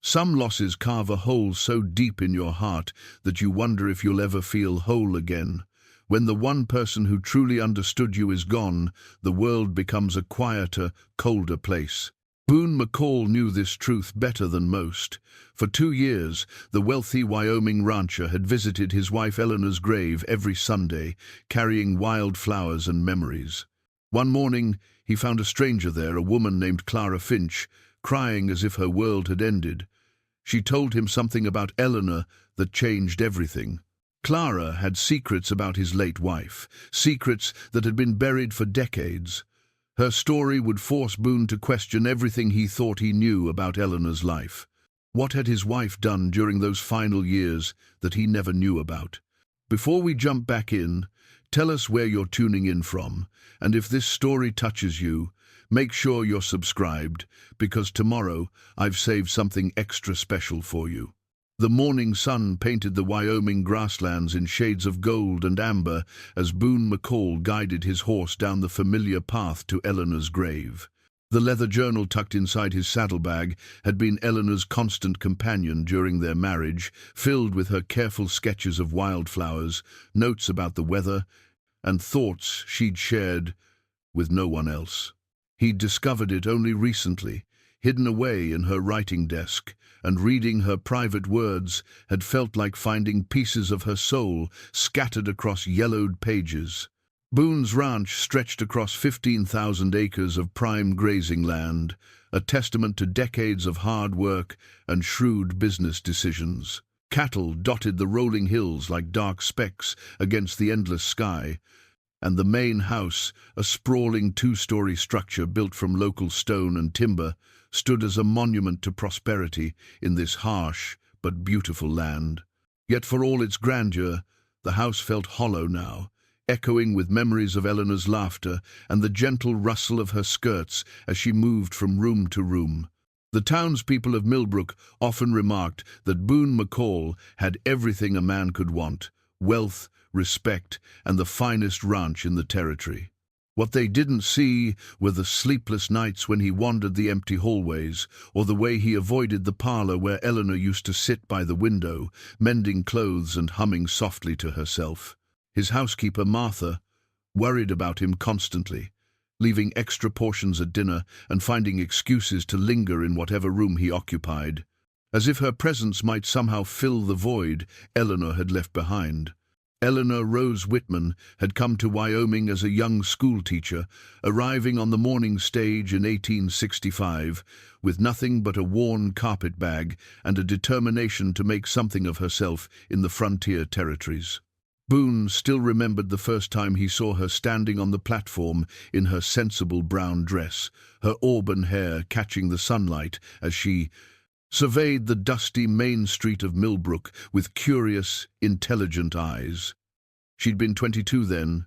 Some losses carve a hole so deep in your heart that you wonder if you'll ever feel whole again. When the one person who truly understood you is gone, the world becomes a quieter, colder place. Boone McCall knew this truth better than most. For 2 years, the wealthy Wyoming rancher had visited his wife Eleanor's grave every Sunday, carrying wildflowers and memories. One morning, he found a stranger there, a woman named Clara Finch, crying as if her world had ended. She told him something about Eleanor that changed everything. Clara had secrets about his late wife, secrets that had been buried for decades. Her story would force Boone to question everything he thought he knew about Eleanor's life. What had his wife done during those final years that he never knew about? Before we jump back in, tell us where you're tuning in from, and if this story touches you, make sure you're subscribed, because tomorrow I've saved something extra special for you. The morning sun painted the Wyoming grasslands in shades of gold and amber as Boone McCall guided his horse down the familiar path to Eleanor's grave. The leather journal tucked inside his saddlebag had been Eleanor's constant companion during their marriage, filled with her careful sketches of wildflowers, notes about the weather, and thoughts she'd shared with no one else. He'd discovered it only recently, hidden away in her writing desk, and reading her private words had felt like finding pieces of her soul scattered across yellowed pages. Boone's ranch stretched across 15,000 acres of prime grazing land, a testament to decades of hard work and shrewd business decisions. Cattle dotted the rolling hills like dark specks against the endless sky, and the main house, a sprawling 2-story structure built from local stone and timber, stood as a monument to prosperity in this harsh but beautiful land. Yet for all its grandeur, the house felt hollow now, echoing with memories of Eleanor's laughter and the gentle rustle of her skirts as she moved from room to room. The townspeople of Millbrook often remarked that Boone McCall had everything a man could want: wealth, respect, and the finest ranch in the territory. What they didn't see were the sleepless nights when he wandered the empty hallways, or the way he avoided the parlor where Eleanor used to sit by the window, mending clothes and humming softly to herself. His housekeeper, Martha, worried about him constantly, leaving extra portions at dinner and finding excuses to linger in whatever room he occupied, as if her presence might somehow fill the void Eleanor had left behind. Eleanor Rose Whitman had come to Wyoming as a young schoolteacher, arriving on the morning stage in 1865 with nothing but a worn carpet bag and a determination to make something of herself in the frontier territories. Boone still remembered the first time he saw her standing on the platform in her sensible brown dress, her auburn hair catching the sunlight as she surveyed the dusty main street of Millbrook with curious, intelligent eyes. She'd been 22 then,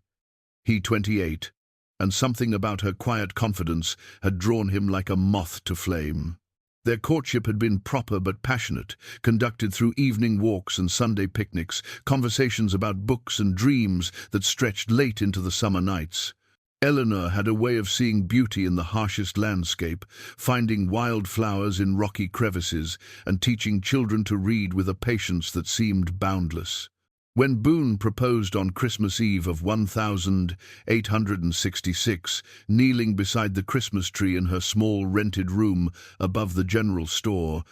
he 28, and something about her quiet confidence had drawn him like a moth to flame. Their courtship had been proper but passionate, conducted through evening walks and Sunday picnics, conversations about books and dreams that stretched late into the summer nights. Eleanor had a way of seeing beauty in the harshest landscape, finding wildflowers in rocky crevices, and teaching children to read with a patience that seemed boundless. When Boone proposed on Christmas Eve of 1866, kneeling beside the Christmas tree in her small rented room above the general store,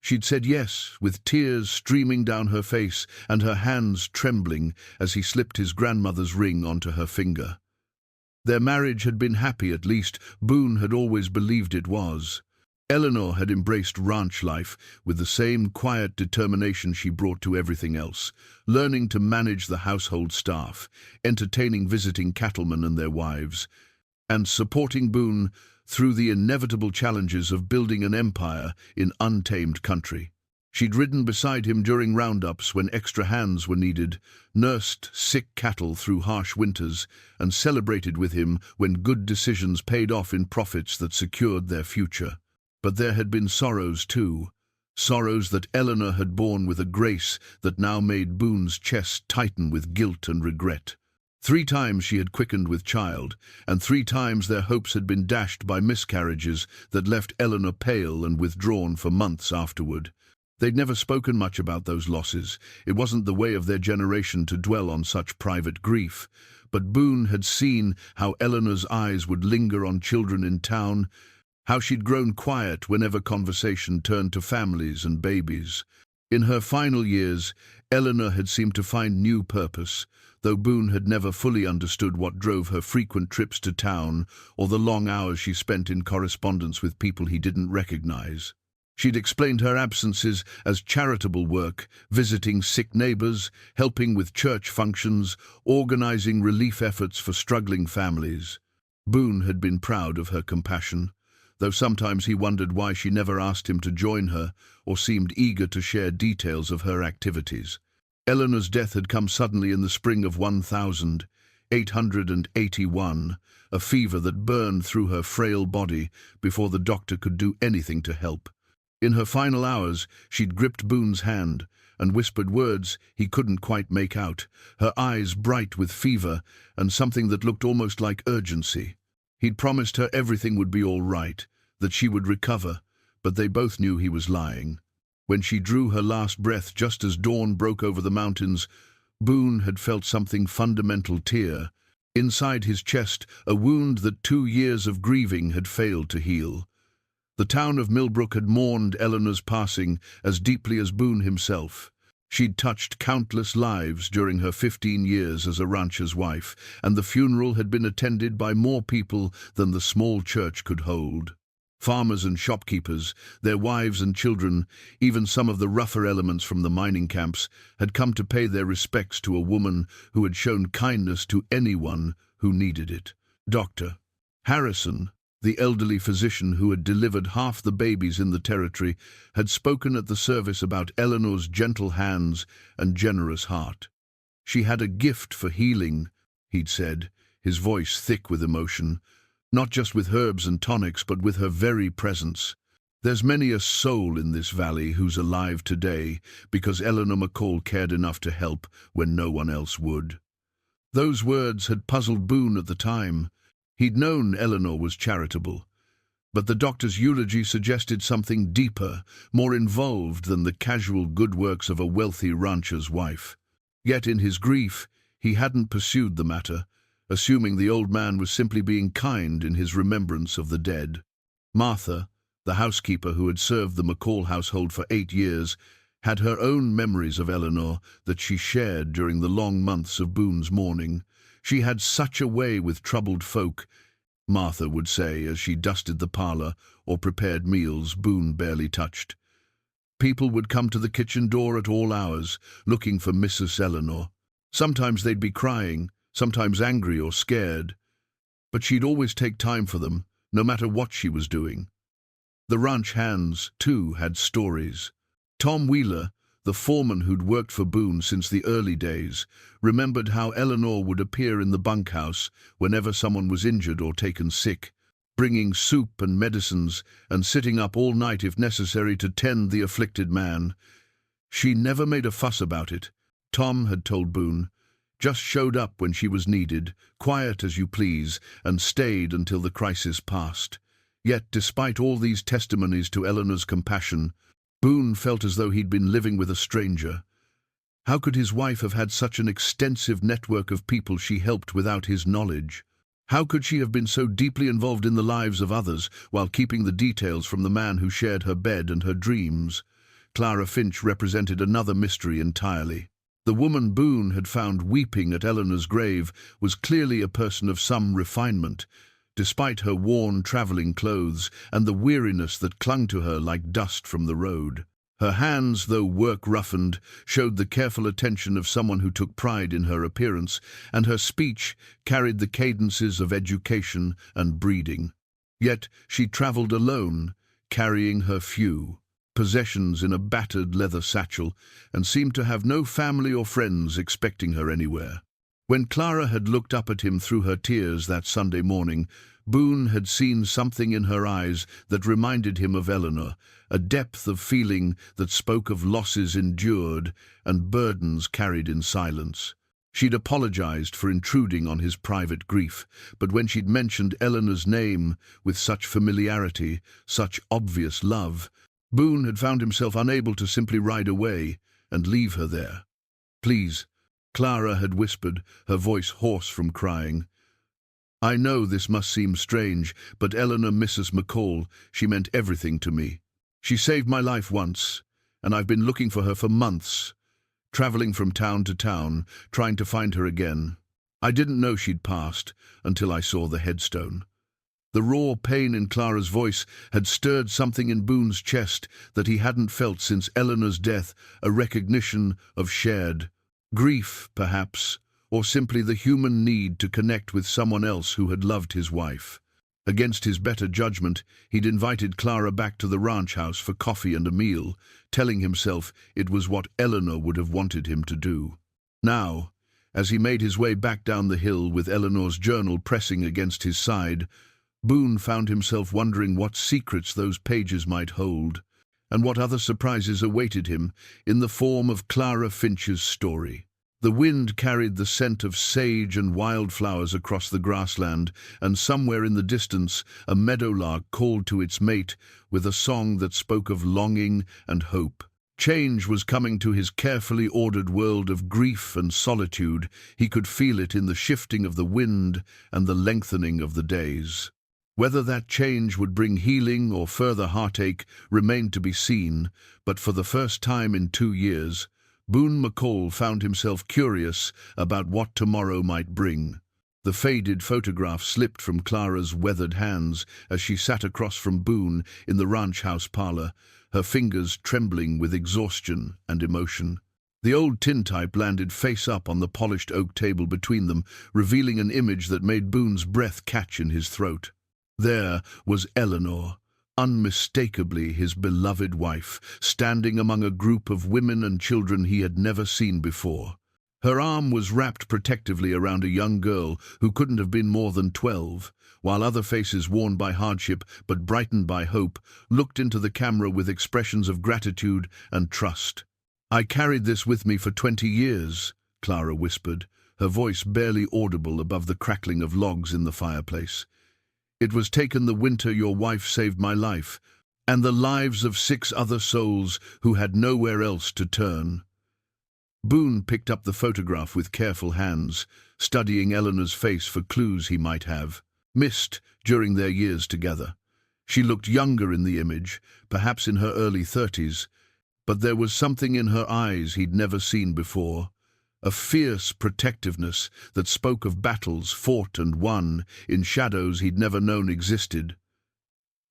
she'd said yes, with tears streaming down her face and her hands trembling as he slipped his grandmother's ring onto her finger. Their marriage had been happy, at least Boone had always believed it was. Eleanor had embraced ranch life with the same quiet determination she brought to everything else, learning to manage the household staff, entertaining visiting cattlemen and their wives, and supporting Boone through the inevitable challenges of building an empire in untamed country. She'd ridden beside him during roundups when extra hands were needed, nursed sick cattle through harsh winters, and celebrated with him when good decisions paid off in profits that secured their future. But there had been sorrows too, sorrows that Eleanor had borne with a grace that now made Boone's chest tighten with guilt and regret. 3 times she had quickened with child, and 3 times their hopes had been dashed by miscarriages that left Eleanor pale and withdrawn for months afterward. They'd never spoken much about those losses. It wasn't the way of their generation to dwell on such private grief. But Boone had seen how Eleanor's eyes would linger on children in town, how she'd grown quiet whenever conversation turned to families and babies. In her final years, Eleanor had seemed to find new purpose, though Boone had never fully understood what drove her frequent trips to town or the long hours she spent in correspondence with people he didn't recognize. She'd explained her absences as charitable work, visiting sick neighbors, helping with church functions, organizing relief efforts for struggling families. Boone had been proud of her compassion, though sometimes he wondered why she never asked him to join her or seemed eager to share details of her activities. Eleanor's death had come suddenly in the spring of 1881, a fever that burned through her frail body before the doctor could do anything to help. In her final hours, she'd gripped Boone's hand and whispered words he couldn't quite make out, her eyes bright with fever and something that looked almost like urgency. He'd promised her everything would be all right, that she would recover, but they both knew he was lying. When she drew her last breath just as dawn broke over the mountains, Boone had felt something fundamental tear. Inside his chest, a wound that 2 years of grieving had failed to heal. The town of Millbrook had mourned Eleanor's passing as deeply as Boone himself. She'd touched countless lives during her 15 years as a rancher's wife, and the funeral had been attended by more people than the small church could hold. Farmers and shopkeepers, their wives and children, even some of the rougher elements from the mining camps, had come to pay their respects to a woman who had shown kindness to anyone who needed it. Dr. Harrison, the elderly physician who had delivered half the babies in the territory, had spoken at the service about Eleanor's gentle hands and generous heart. She had a gift for healing, he'd said, his voice thick with emotion, not just with herbs and tonics, but with her very presence. There's many a soul in this valley who's alive today because Eleanor McCall cared enough to help when no one else would. Those words had puzzled Boone at the time. He'd known Eleanor was charitable, but the doctor's eulogy suggested something deeper, more involved than the casual good works of a wealthy rancher's wife. Yet in his grief, he hadn't pursued the matter, assuming the old man was simply being kind in his remembrance of the dead. Martha, the housekeeper who had served the McCall household for 8 years, had her own memories of Eleanor that she shared during the long months of Boone's mourning. She had such a way with troubled folk, Martha would say as she dusted the parlor or prepared meals Boone barely touched. People would come to the kitchen door at all hours, looking for Mrs. Eleanor. Sometimes they'd be crying, sometimes angry or scared, but she'd always take time for them, no matter what she was doing. The ranch hands, too, had stories. Tom Wheeler, the foreman who'd worked for Boone since the early days, remembered how Eleanor would appear in the bunkhouse whenever someone was injured or taken sick, bringing soup and medicines and sitting up all night if necessary to tend the afflicted man. She never made a fuss about it, Tom had told Boone, just showed up when she was needed, quiet as you please, and stayed until the crisis passed. Yet, despite all these testimonies to Eleanor's compassion, Boone felt as though he'd been living with a stranger. How could his wife have had such an extensive network of people she helped without his knowledge? How could she have been so deeply involved in the lives of others while keeping the details from the man who shared her bed and her dreams? Clara Finch represented another mystery entirely. The woman Boone had found weeping at Eleanor's grave was clearly a person of some refinement, despite her worn traveling clothes and the weariness that clung to her like dust from the road. Her hands, though work-roughened, showed the careful attention of someone who took pride in her appearance, and her speech carried the cadences of education and breeding. Yet she travelled alone, carrying her few possessions in a battered leather satchel, and seemed to have no family or friends expecting her anywhere. When Clara had looked up at him through her tears that Sunday morning, Boone had seen something in her eyes that reminded him of Eleanor, a depth of feeling that spoke of losses endured and burdens carried in silence. She'd apologized for intruding on his private grief, but when she'd mentioned Eleanor's name with such familiarity, such obvious love, Boone had found himself unable to simply ride away and leave her there. "Please," Clara had whispered, her voice hoarse from crying. "I know this must seem strange, but Eleanor, Mrs. McCall, she meant everything to me. She saved my life once, and I've been looking for her for months, traveling from town to town, trying to find her again. I didn't know she'd passed until I saw the headstone." The raw pain in Clara's voice had stirred something in Boone's chest that he hadn't felt since Eleanor's death, a recognition of shared grief, perhaps, or simply the human need to connect with someone else who had loved his wife. Against his better judgment, he'd invited Clara back to the ranch house for coffee and a meal, telling himself it was what Eleanor would have wanted him to do. Now, as he made his way back down the hill with Eleanor's journal pressing against his side, Boone found himself wondering what secrets those pages might hold, and what other surprises awaited him in the form of Clara Finch's story. The wind carried the scent of sage and wildflowers across the grassland, and somewhere in the distance a meadowlark called to its mate with a song that spoke of longing and hope. Change was coming to his carefully ordered world of grief and solitude. He could feel it in the shifting of the wind and the lengthening of the days. Whether that change would bring healing or further heartache remained to be seen, but for the first time in 2 years, Boone McCall found himself curious about what tomorrow might bring. The faded photograph slipped from Clara's weathered hands as she sat across from Boone in the ranch house parlor, her fingers trembling with exhaustion and emotion. The old tintype landed face up on the polished oak table between them, revealing an image that made Boone's breath catch in his throat. There was Eleanor, unmistakably his beloved wife, standing among a group of women and children he had never seen before. Her arm was wrapped protectively around a young girl who couldn't have been more than 12, while other faces worn by hardship but brightened by hope looked into the camera with expressions of gratitude and trust. "I carried this with me for 20 years, Clara whispered, her voice barely audible above the crackling of logs in the fireplace. "It was taken the winter your wife saved my life, and the lives of 6 other souls who had nowhere else to turn." Boone picked up the photograph with careful hands, studying Eleanor's face for clues he might have missed during their years together. She looked younger in the image, perhaps in her early 30s, but there was something in her eyes he'd never seen before. A fierce protectiveness that spoke of battles fought and won in shadows he'd never known existed.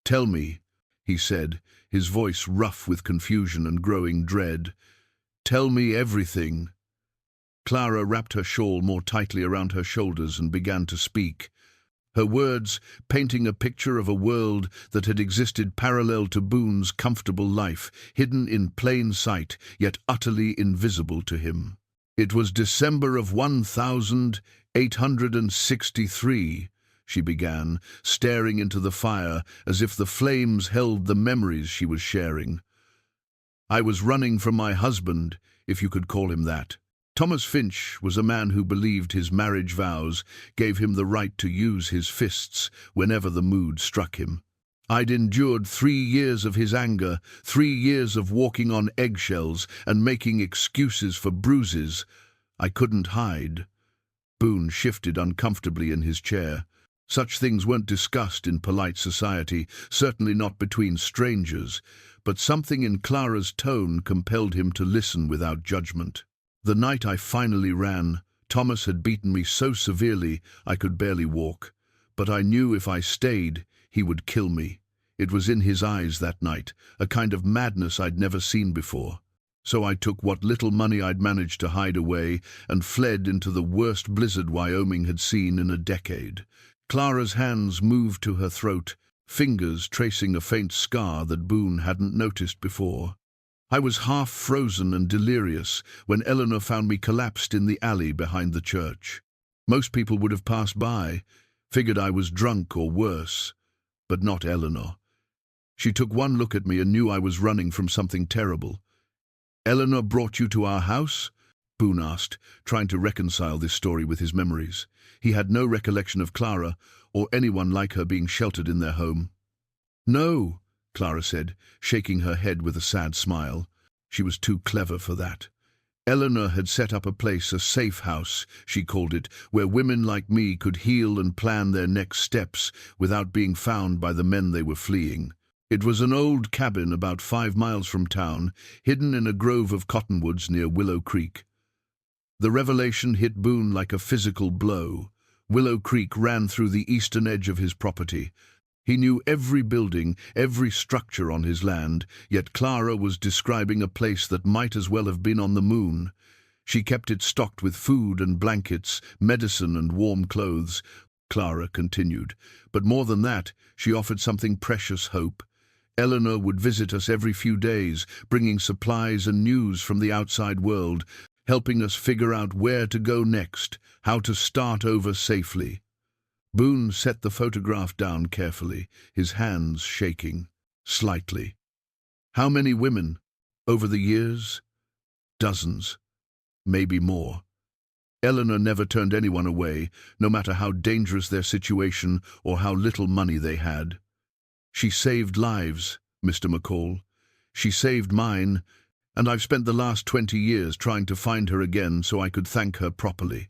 "Tell me," he said, his voice rough with confusion and growing dread. "Tell me everything." Clara wrapped her shawl more tightly around her shoulders and began to speak, her words painting a picture of a world that had existed parallel to Boone's comfortable life, hidden in plain sight, yet utterly invisible to him. "It was December of 1863, she began, staring into the fire as if the flames held the memories she was sharing. "I was running from my husband, if you could call him that. Thomas Finch was a man who believed his marriage vows gave him the right to use his fists whenever the mood struck him. I'd endured 3 years of his anger, 3 years of walking on eggshells and making excuses for bruises. I couldn't hide." Boone shifted uncomfortably in his chair. Such things weren't discussed in polite society, certainly not between strangers, but something in Clara's tone compelled him to listen without judgment. "The night I finally ran, Thomas had beaten me so severely I could barely walk, but I knew if I stayed, he would kill me. It was in his eyes that night, a kind of madness I'd never seen before. So I took what little money I'd managed to hide away and fled into the worst blizzard Wyoming had seen in a decade." Clara's hands moved to her throat, fingers tracing a faint scar that Boone hadn't noticed before. "I was half frozen and delirious when Eleanor found me collapsed in the alley behind the church. Most people would have passed by, figured I was drunk or worse, but not Eleanor. She took one look at me and knew I was running from something terrible. "Eleanor brought you to our house?" Boone asked, trying to reconcile this story with his memories. He had no recollection of Clara or anyone like her being sheltered in their home. "No," Clara said, shaking her head with a sad smile. She was too clever for that. Eleanor had set up a place, a safe house, she called it, where women like me could heal and plan their next steps without being found by the men they were fleeing. It was an old cabin about 5 miles from town, hidden in a grove of cottonwoods near Willow Creek. The revelation hit Boone like a physical blow. Willow Creek ran through the eastern edge of his property. He knew every building, every structure on his land, yet Clara was describing a place that might as well have been on the moon. She kept it stocked with food and blankets, medicine and warm clothes, Clara continued. But more than that, she offered something precious: hope. Eleanor would visit us every few days, bringing supplies and news from the outside world, helping us figure out where to go next, how to start over safely. Boone set the photograph down carefully, his hands shaking slightly. How many women? Over the years? Dozens. Maybe more. Eleanor never turned anyone away, no matter how dangerous their situation or how little money they had. She saved lives, Mr. McCall. She saved mine, and I've spent the last 20 years trying to find her again so I could thank her properly.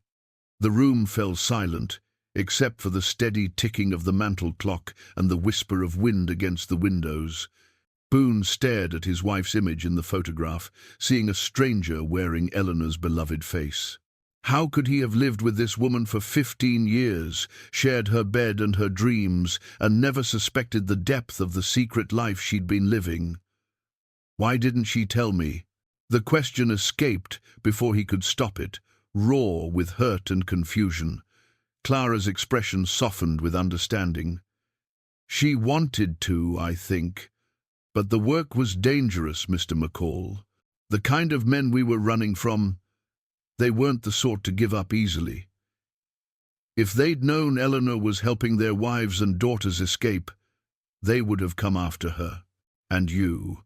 The room fell silent, except for the steady ticking of the mantel clock and the whisper of wind against the windows. Boone stared at his wife's image in the photograph, seeing a stranger wearing Eleanor's beloved face. How could he have lived with this woman for 15 years, shared her bed and her dreams, and never suspected the depth of the secret life she'd been living? Why didn't she tell me? The question escaped before he could stop it, raw with hurt and confusion. Clara's expression softened with understanding. She wanted to, I think. But the work was dangerous, Mr. McCall. The kind of men we were running from, they weren't the sort to give up easily. If they'd known Eleanor was helping their wives and daughters escape, they would have come after her. And you.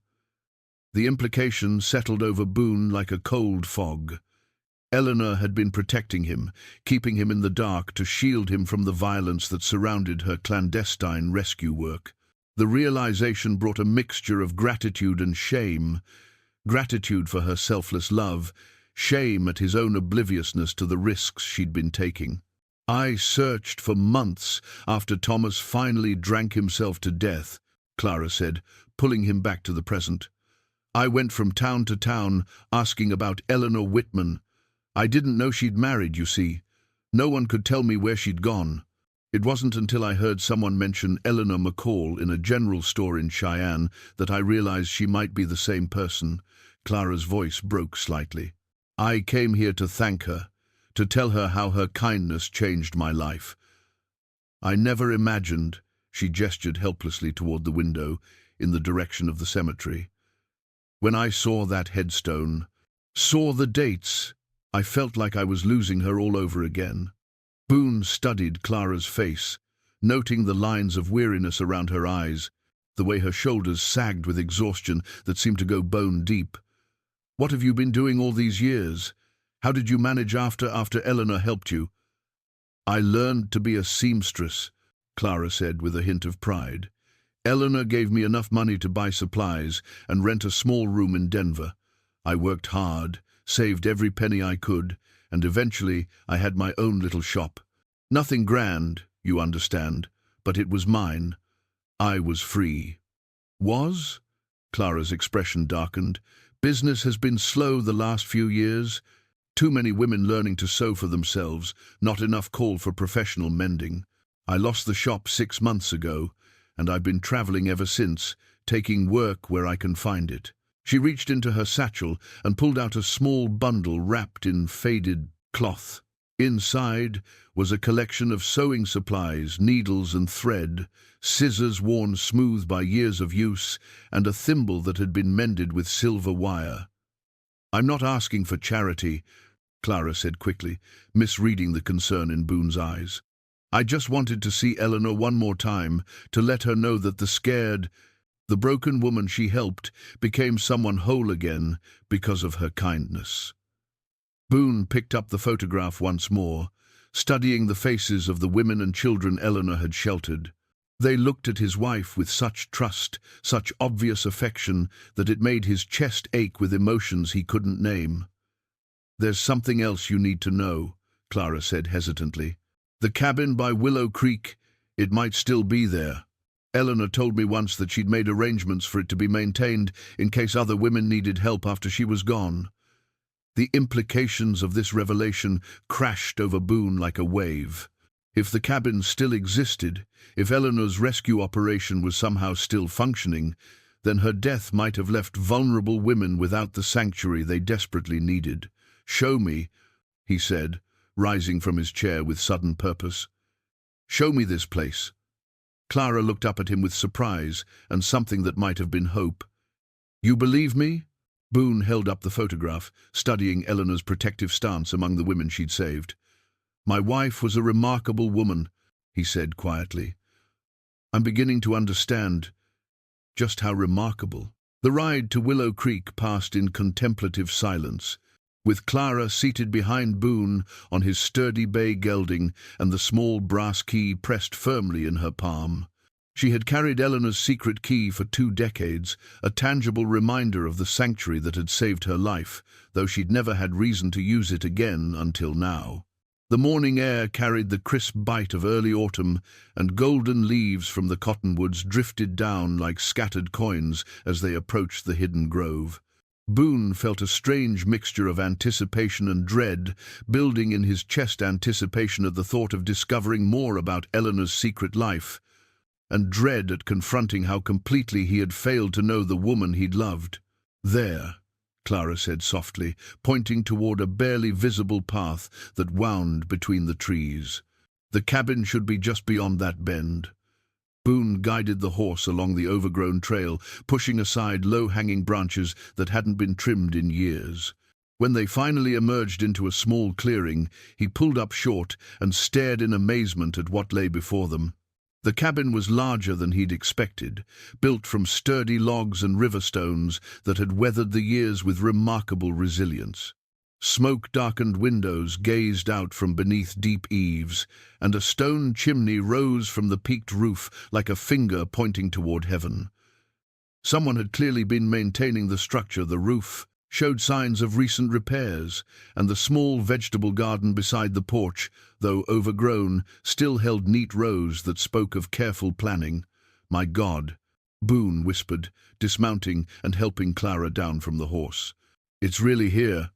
The implication settled over Boone like a cold fog. Eleanor had been protecting him, keeping him in the dark to shield him from the violence that surrounded her clandestine rescue work. The realization brought a mixture of gratitude and shame. Gratitude for her selfless love, shame at his own obliviousness to the risks she'd been taking. I searched for months after Thomas finally drank himself to death, Clara said, pulling him back to the present. I went from town to town asking about Eleanor Whitman. I didn't know she'd married, you see. No one could tell me where she'd gone. It wasn't until I heard someone mention Eleanor McCall in a general store in Cheyenne that I realized she might be the same person. Clara's voice broke slightly. I came here to thank her, to tell her how her kindness changed my life. I never imagined, she gestured helplessly toward the window, in the direction of the cemetery. When I saw that headstone, saw the dates, I felt like I was losing her all over again. Boone studied Clara's face, noting the lines of weariness around her eyes, the way her shoulders sagged with exhaustion that seemed to go bone deep. What have you been doing all these years? How did you manage after Eleanor helped you? I learned to be a seamstress, Clara said with a hint of pride. Eleanor gave me enough money to buy supplies and rent a small room in Denver. I worked hard, saved every penny I could, and eventually I had my own little shop. Nothing grand, you understand, but it was mine. I was free. Was? Clara's expression darkened. Business has been slow the last few years. Too many women learning to sew for themselves, not enough call for professional mending. I lost the shop 6 months ago, and I've been traveling ever since, taking work where I can find it. She reached into her satchel and pulled out a small bundle wrapped in faded cloth. Inside was a collection of sewing supplies, needles and thread, scissors worn smooth by years of use, and a thimble that had been mended with silver wire. I'm not asking for charity, Clara said quickly, misreading the concern in Boone's eyes. I just wanted to see Eleanor one more time, to let her know that the broken woman she helped became someone whole again because of her kindness. Boone picked up the photograph once more, studying the faces of the women and children Eleanor had sheltered. They looked at his wife with such trust, such obvious affection, that it made his chest ache with emotions he couldn't name. "There's something else you need to know," Clara said hesitantly. "The cabin by Willow Creek, it might still be there. Eleanor told me once that she'd made arrangements for it to be maintained in case other women needed help after she was gone." The implications of this revelation crashed over Boone like a wave. If the cabin still existed, if Eleanor's rescue operation was somehow still functioning, then her death might have left vulnerable women without the sanctuary they desperately needed. "Show me," he said, rising from his chair with sudden purpose. "Show me this place." Clara looked up at him with surprise and something that might have been hope. "You believe me?" Boone held up the photograph, studying Eleanor's protective stance among the women she'd saved. "My wife was a remarkable woman," he said quietly. "I'm beginning to understand just how remarkable." The ride to Willow Creek passed in contemplative silence, with Clara seated behind Boone on his sturdy bay gelding and the small brass key pressed firmly in her palm. She had carried Eleanor's secret key for 2 decades, a tangible reminder of the sanctuary that had saved her life, though she'd never had reason to use it again until now. The morning air carried the crisp bite of early autumn, and golden leaves from the cottonwoods drifted down like scattered coins as they approached the hidden grove. Boone felt a strange mixture of anticipation and dread, building in his chest anticipation at the thought of discovering more about Eleanor's secret life, and dread at confronting how completely he had failed to know the woman he'd loved. "There," Clara said softly, pointing toward a barely visible path that wound between the trees. "The cabin should be just beyond that bend." Boone guided the horse along the overgrown trail, pushing aside low-hanging branches that hadn't been trimmed in years. When they finally emerged into a small clearing, he pulled up short and stared in amazement at what lay before them. The cabin was larger than he'd expected, built from sturdy logs and river stones that had weathered the years with remarkable resilience. Smoke-darkened windows gazed out from beneath deep eaves, and a stone chimney rose from the peaked roof like a finger pointing toward heaven. Someone had clearly been maintaining the structure. The roof showed signs of recent repairs, and the small vegetable garden beside the porch, though overgrown, still held neat rows that spoke of careful planning. "My God," Boone whispered, dismounting and helping Clara down from the horse. "It's really here."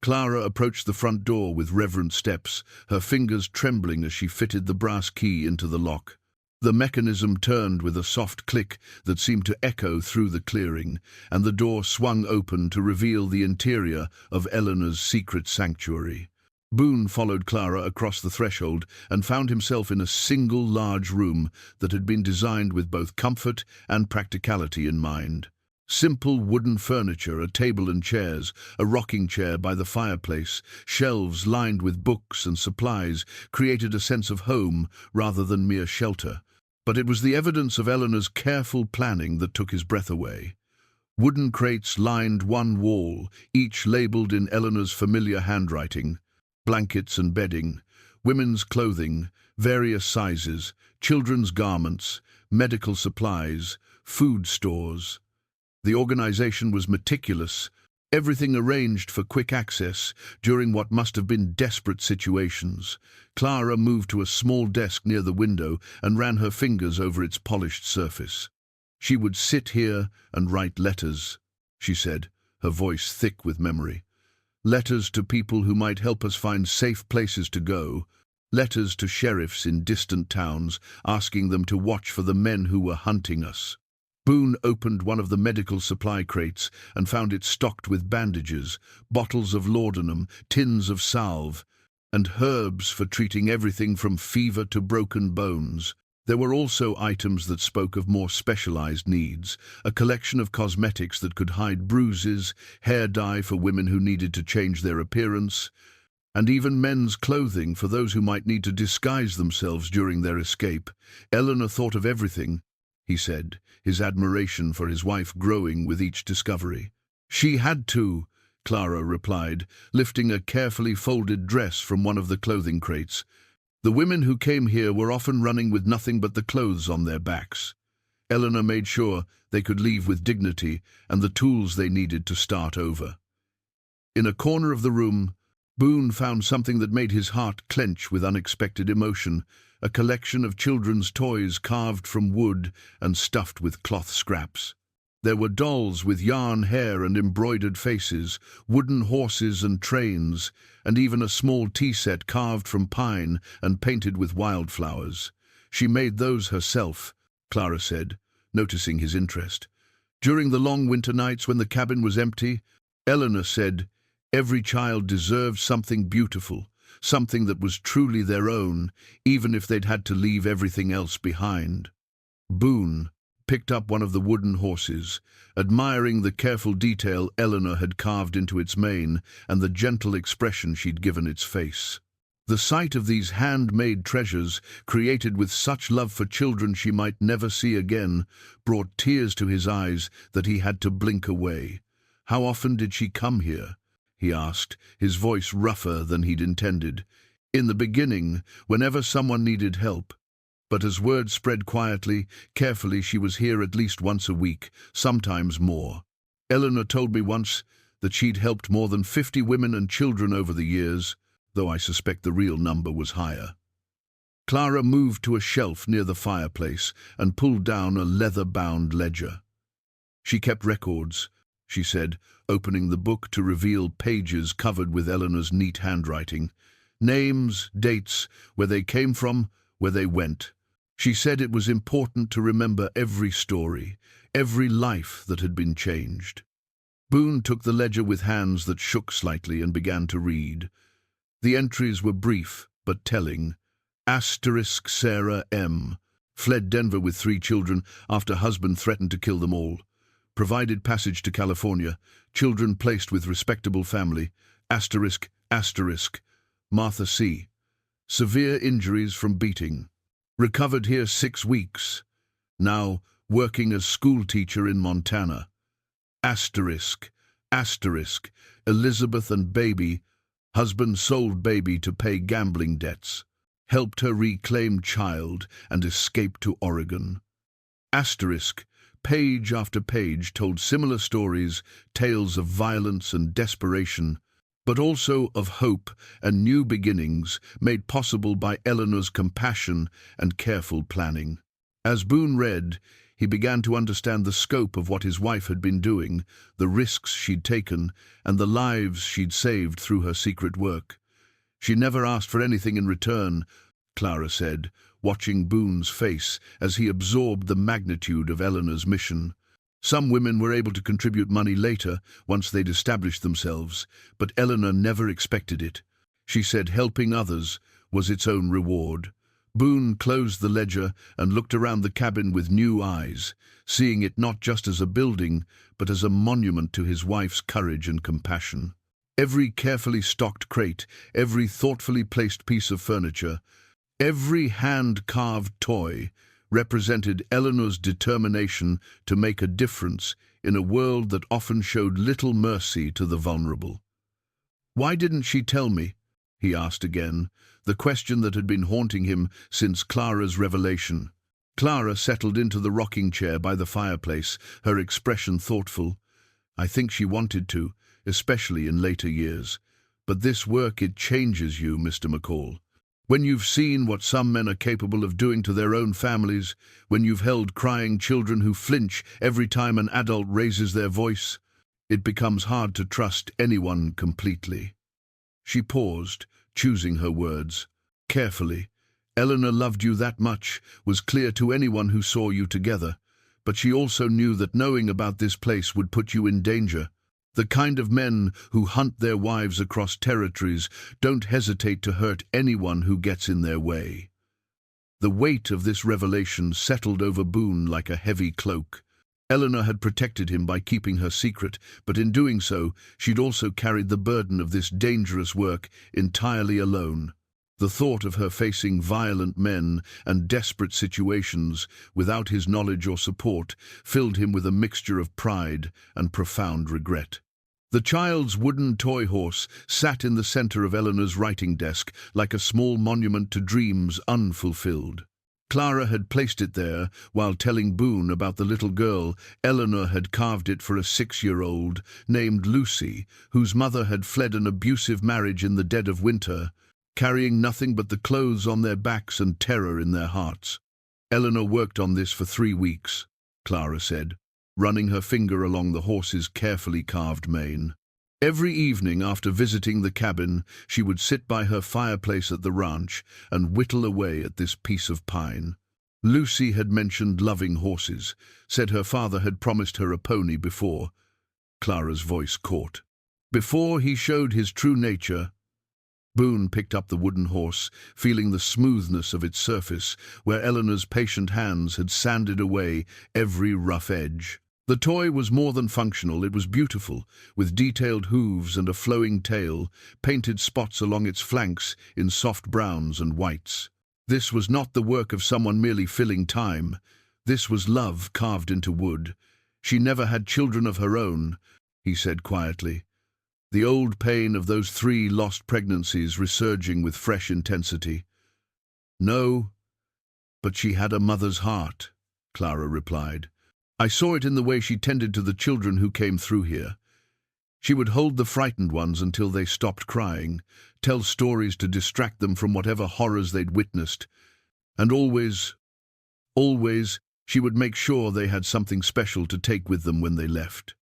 Clara approached the front door with reverent steps, her fingers trembling as she fitted the brass key into the lock. The mechanism turned with a soft click that seemed to echo through the clearing, and the door swung open to reveal the interior of Eleanor's secret sanctuary. Boone followed Clara across the threshold and found himself in a single large room that had been designed with both comfort and practicality in mind. Simple wooden furniture, a table and chairs, a rocking chair by the fireplace, shelves lined with books and supplies created a sense of home rather than mere shelter. But it was the evidence of Eleanor's careful planning that took his breath away. Wooden crates lined one wall, each labeled in Eleanor's familiar handwriting. Blankets and bedding, women's clothing, various sizes, children's garments, medical supplies, food stores. The organization was meticulous, everything arranged for quick access during what must have been desperate situations. Clara moved to a small desk near the window and ran her fingers over its polished surface. "She would sit here and write letters," she said, her voice thick with memory. "Letters to people who might help us find safe places to go. Letters to sheriffs in distant towns, asking them to watch for the men who were hunting us." Boone opened one of the medical supply crates and found it stocked with bandages, bottles of laudanum, tins of salve, and herbs for treating everything from fever to broken bones. There were also items that spoke of more specialized needs, a collection of cosmetics that could hide bruises, hair dye for women who needed to change their appearance, and even men's clothing for those who might need to disguise themselves during their escape. "Eleanor thought of everything," he said, his admiration for his wife growing with each discovery. "She had to," Clara replied, lifting a carefully folded dress from one of the clothing crates. The women who came here were often running with nothing but the clothes on their backs. Eleanor made sure they could leave with dignity and the tools they needed to start over. In a corner of the room, Boone found something that made his heart clench with unexpected emotion, a collection of children's toys carved from wood and stuffed with cloth scraps. There were dolls with yarn hair and embroidered faces, wooden horses and trains, and even a small tea set carved from pine and painted with wildflowers. She made those herself, Clara said, noticing his interest. During the long winter nights when the cabin was empty, Eleanor said, every child deserved something beautiful, something that was truly their own, even if they'd had to leave everything else behind. Boone picked up one of the wooden horses, admiring the careful detail Eleanor had carved into its mane and the gentle expression she'd given its face. The sight of these handmade treasures, created with such love for children she might never see again, brought tears to his eyes that he had to blink away. How often did she come here? He asked, his voice rougher than he'd intended. In the beginning, whenever someone needed help. But as word spread quietly, carefully, she was here at least once a week, sometimes more. Eleanor told me once that she'd helped more than 50 women and children over the years, though I suspect the real number was higher. Clara moved to a shelf near the fireplace and pulled down a leather-bound ledger. She kept records, she said, opening the book to reveal pages covered with Eleanor's neat handwriting. Names, dates, where they came from, where they went. She said it was important to remember every story, every life that had been changed. Boone took the ledger with hands that shook slightly and began to read. The entries were brief but telling. Asterisk Sarah M. Fled Denver with 3 children after husband threatened to kill them all. Provided passage to California. Children placed with respectable family. Asterisk, asterisk. Martha C. Severe injuries from beating. Recovered here 6 weeks. Now working as school teacher in Montana. Asterisk, asterisk. Elizabeth and baby. Husband sold baby to pay gambling debts. Helped her reclaim child and escape to Oregon. Asterisk. Page after page told similar stories, tales of violence and desperation, but also of hope and new beginnings made possible by Eleanor's compassion and careful planning. As Boone read, he began to understand the scope of what his wife had been doing, the risks she'd taken, and the lives she'd saved through her secret work. She never asked for anything in return, Clara said, watching Boone's face as he absorbed the magnitude of Eleanor's mission. Some women were able to contribute money later, once they'd established themselves, but Eleanor never expected it. She said helping others was its own reward. Boone closed the ledger and looked around the cabin with new eyes, seeing it not just as a building, but as a monument to his wife's courage and compassion. Every carefully stocked crate, every thoughtfully placed piece of furniture, every hand-carved toy represented Eleanor's determination to make a difference in a world that often showed little mercy to the vulnerable. Why didn't she tell me? He asked again, the question that had been haunting him since Clara's revelation. Clara settled into the rocking chair by the fireplace, her expression thoughtful. I think she wanted to, especially in later years. But this work, it changes you, Mr. McCall. When you've seen what some men are capable of doing to their own families, when you've held crying children who flinch every time an adult raises their voice, it becomes hard to trust anyone completely. She paused, choosing her words. Carefully. Eleanor loved you that much was clear to anyone who saw you together, but she also knew that knowing about this place would put you in danger. The kind of men who hunt their wives across territories don't hesitate to hurt anyone who gets in their way. The weight of this revelation settled over Boone like a heavy cloak. Eleanor had protected him by keeping her secret, but in doing so, she'd also carried the burden of this dangerous work entirely alone. The thought of her facing violent men and desperate situations without his knowledge or support filled him with a mixture of pride and profound regret. The child's wooden toy horse sat in the center of Eleanor's writing desk like a small monument to dreams unfulfilled. Clara had placed it there while telling Boone about the little girl. Eleanor had carved it for a 6-year-old named Lucy, whose mother had fled an abusive marriage in the dead of winter, carrying nothing but the clothes on their backs and terror in their hearts. Eleanor worked on this for 3 weeks, Clara said, running her finger along the horse's carefully carved mane. Every evening after visiting the cabin, she would sit by her fireplace at the ranch and whittle away at this piece of pine. Lucy had mentioned loving horses, said her father had promised her a pony before. Clara's voice caught. Before he showed his true nature, Boone picked up the wooden horse, feeling the smoothness of its surface, where Eleanor's patient hands had sanded away every rough edge. The toy was more than functional, it was beautiful, with detailed hooves and a flowing tail, painted spots along its flanks in soft browns and whites. This was not the work of someone merely filling time. This was love carved into wood. She never had children of her own, he said quietly, the old pain of those 3 lost pregnancies resurging with fresh intensity. No, but she had a mother's heart, Clara replied. I saw it in the way she tended to the children who came through here. She would hold the frightened ones until they stopped crying, tell stories to distract them from whatever horrors they'd witnessed, and always, she would make sure they had something special to take with them when they left.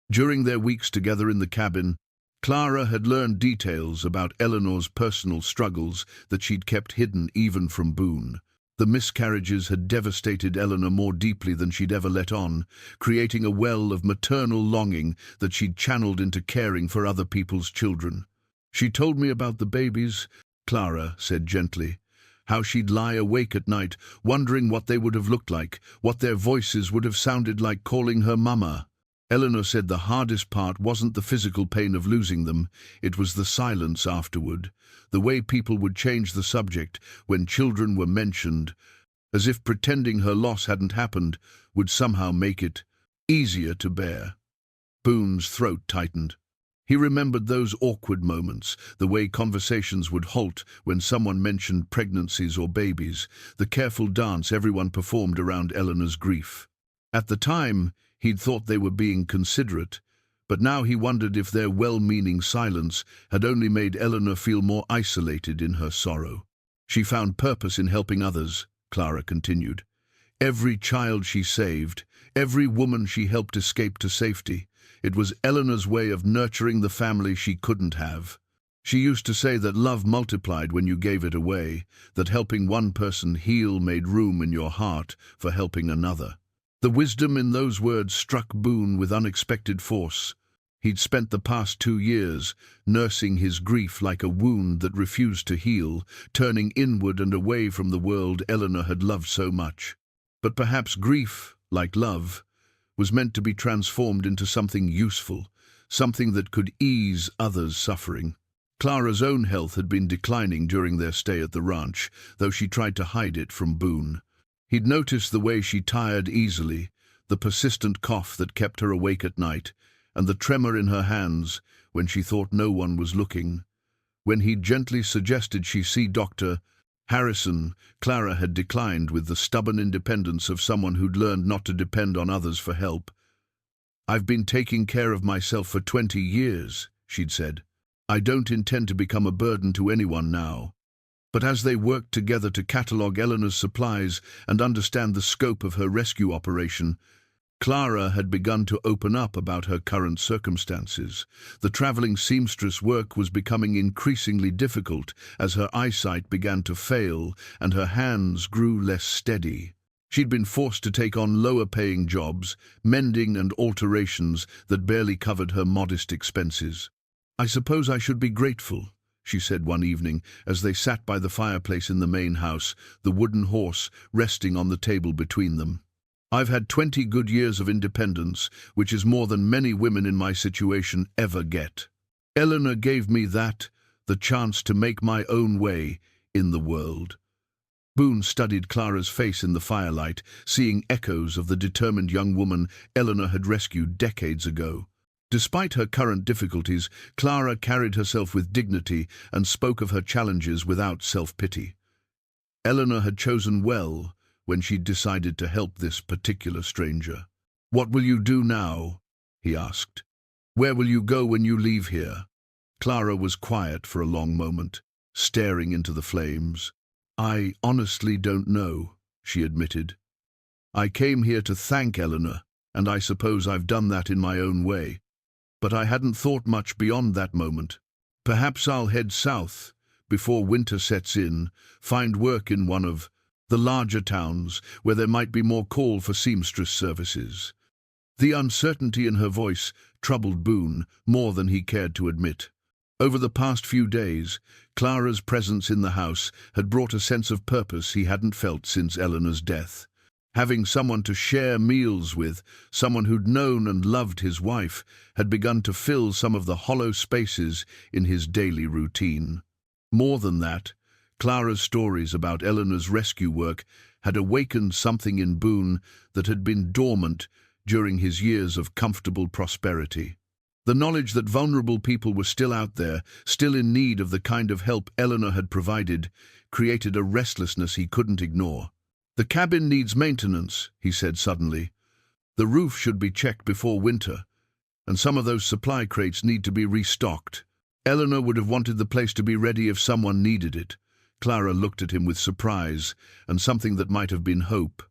During their weeks together in the cabin, Clara had learned details about Eleanor's personal struggles that she'd kept hidden even from Boone. The miscarriages had devastated Eleanor more deeply than she'd ever let on, creating a well of maternal longing that she'd channeled into caring for other people's children. She told me about the babies, Clara said gently, how she'd lie awake at night, wondering what they would have looked like, what their voices would have sounded like calling her mama. Eleanor said the hardest part wasn't the physical pain of losing them, it was the silence afterward, the way people would change the subject when children were mentioned, as if pretending her loss hadn't happened would somehow make it easier to bear. Boone's throat tightened. He remembered those awkward moments, the way conversations would halt when someone mentioned pregnancies or babies, the careful dance everyone performed around Eleanor's grief. At the time, he'd thought they were being considerate, but now he wondered if their well-meaning silence had only made Eleanor feel more isolated in her sorrow. She found purpose in helping others, Clara continued. Every child she saved, every woman she helped escape to safety, it was Eleanor's way of nurturing the family she couldn't have. She used to say that love multiplied when you gave it away, that helping one person heal made room in your heart for helping another. The wisdom in those words struck Boone with unexpected force. He'd spent the past 2 years nursing his grief like a wound that refused to heal, turning inward and away from the world Eleanor had loved so much. But perhaps grief, like love, was meant to be transformed into something useful, something that could ease others' suffering. Clara's own health had been declining during their stay at the ranch, though she tried to hide it from Boone. He'd noticed the way she tired easily, the persistent cough that kept her awake at night, and the tremor in her hands when she thought no one was looking. When he'd gently suggested she see Dr. Harrison, Clara had declined with the stubborn independence of someone who'd learned not to depend on others for help. "I've been taking care of myself for 20 years, she'd said. "I don't intend to become a burden to anyone now." But as they worked together to catalogue Eleanor's supplies and understand the scope of her rescue operation, Clara had begun to open up about her current circumstances. The traveling seamstress work was becoming increasingly difficult as her eyesight began to fail and her hands grew less steady. She'd been forced to take on lower-paying jobs, mending and alterations that barely covered her modest expenses. "I suppose I should be grateful," she said one evening as they sat by the fireplace in the main house, the wooden horse resting on the table between them. "I've had 20 good years of independence, which is more than many women in my situation ever get. Eleanor gave me that, the chance to make my own way in the world." Boone studied Clara's face in the firelight, seeing echoes of the determined young woman Eleanor had rescued decades ago. Despite her current difficulties, Clara carried herself with dignity and spoke of her challenges without self-pity. Eleanor had chosen well when she decided to help this particular stranger. "What will you do now?" he asked. "Where will you go when you leave here?" Clara was quiet for a long moment, staring into the flames. "I honestly don't know," she admitted. "I came here to thank Eleanor, and I suppose I've done that in my own way. But I hadn't thought much beyond that moment. Perhaps I'll head south before winter sets in, find work in one of the larger towns where there might be more call for seamstress services." The uncertainty in her voice troubled Boone more than he cared to admit. Over the past few days, Clara's presence in the house had brought a sense of purpose he hadn't felt since Eleanor's death. Having someone to share meals with, someone who'd known and loved his wife, had begun to fill some of the hollow spaces in his daily routine. More than that, Clara's stories about Eleanor's rescue work had awakened something in Boone that had been dormant during his years of comfortable prosperity. The knowledge that vulnerable people were still out there, still in need of the kind of help Eleanor had provided, created a restlessness he couldn't ignore. "The cabin needs maintenance," he said suddenly. "The roof should be checked before winter, and some of those supply crates need to be restocked." Eleanor would have wanted the place to be ready if someone needed it. Clara looked at him with surprise and something that might have been hope.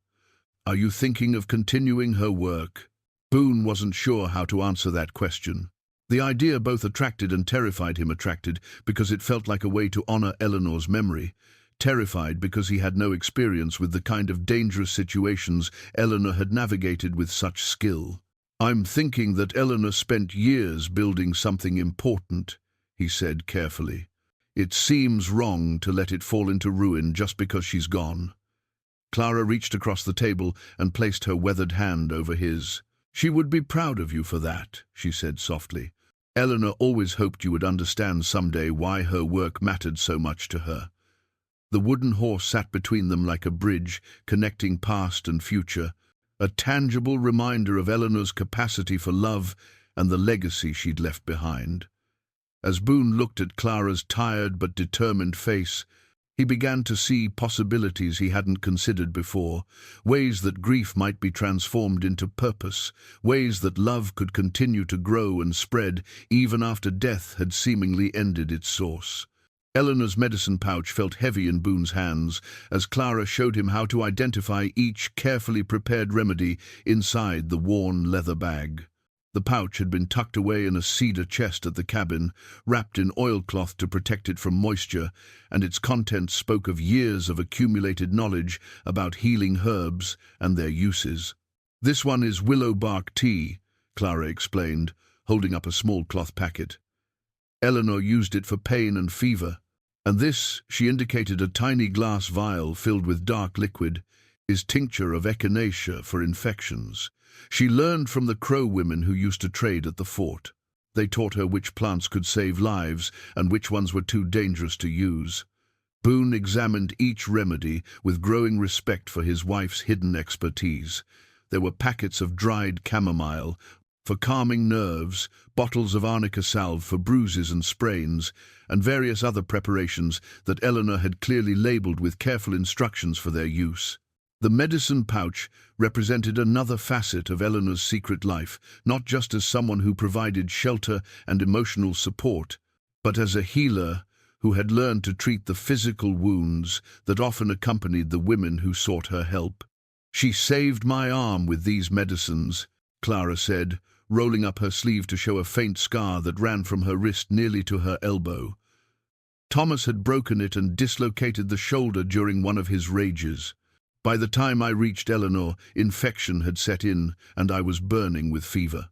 "Are you thinking of continuing her work?" Boone wasn't sure how to answer that question. The idea both attracted and terrified him. Attracted because it felt like a way to honor Eleanor's memory. Terrified because he had no experience with the kind of dangerous situations Eleanor had navigated with such skill. "I'm thinking that Eleanor spent years building something important," he said carefully. "It seems wrong to let it fall into ruin just because she's gone." Clara reached across the table and placed her weathered hand over his. "She would be proud of you for that," she said softly. "Eleanor always hoped you would understand someday why her work mattered so much to her." The wooden horse sat between them like a bridge, connecting past and future, a tangible reminder of Eleanor's capacity for love and the legacy she'd left behind. As Boone looked at Clara's tired but determined face, he began to see possibilities he hadn't considered before, ways that grief might be transformed into purpose, ways that love could continue to grow and spread even after death had seemingly ended its source. Eleanor's medicine pouch felt heavy in Boone's hands as Clara showed him how to identify each carefully prepared remedy inside the worn leather bag. The pouch had been tucked away in a cedar chest at the cabin, wrapped in oilcloth to protect it from moisture, and its contents spoke of years of accumulated knowledge about healing herbs and their uses. "This one is willow bark tea," Clara explained, holding up a small cloth packet. "Eleanor used it for pain and fever. And this," she indicated a tiny glass vial filled with dark liquid, "is tincture of echinacea for infections. She learned from the Crow women who used to trade at the fort. They taught her which plants could save lives and which ones were too dangerous to use." Boone examined each remedy with growing respect for his wife's hidden expertise. There were packets of dried chamomile for calming nerves, bottles of arnica salve for bruises and sprains, and various other preparations that Eleanor had clearly labeled with careful instructions for their use. The medicine pouch represented another facet of Eleanor's secret life, not just as someone who provided shelter and emotional support, but as a healer who had learned to treat the physical wounds that often accompanied the women who sought her help. "She saved my arm with these medicines," Clara said, rolling up her sleeve to show a faint scar that ran from her wrist nearly to her elbow. "Thomas had broken it and dislocated the shoulder during one of his rages. By the time I reached Eleanor, infection had set in, and I was burning with fever.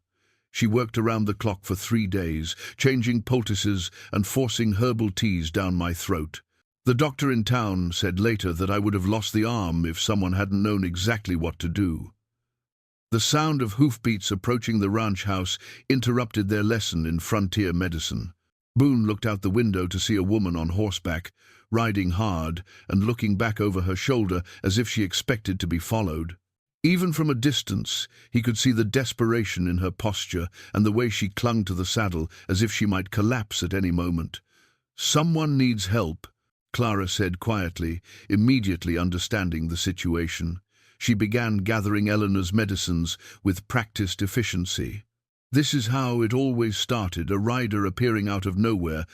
She worked around the clock for 3 days, changing poultices and forcing herbal teas down my throat. The doctor in town said later that I would have lost the arm if someone hadn't known exactly what to do." The sound of hoofbeats approaching the ranch house interrupted their lesson in frontier medicine. Boone looked out the window to see a woman on horseback, riding hard and looking back over her shoulder as if she expected to be followed. Even from a distance, he could see the desperation in her posture and the way she clung to the saddle as if she might collapse at any moment. "Someone needs help," Clara said quietly, immediately understanding the situation. She began gathering Eleanor's medicines with practiced efficiency. This is how it always started, a rider appearing out of nowhere,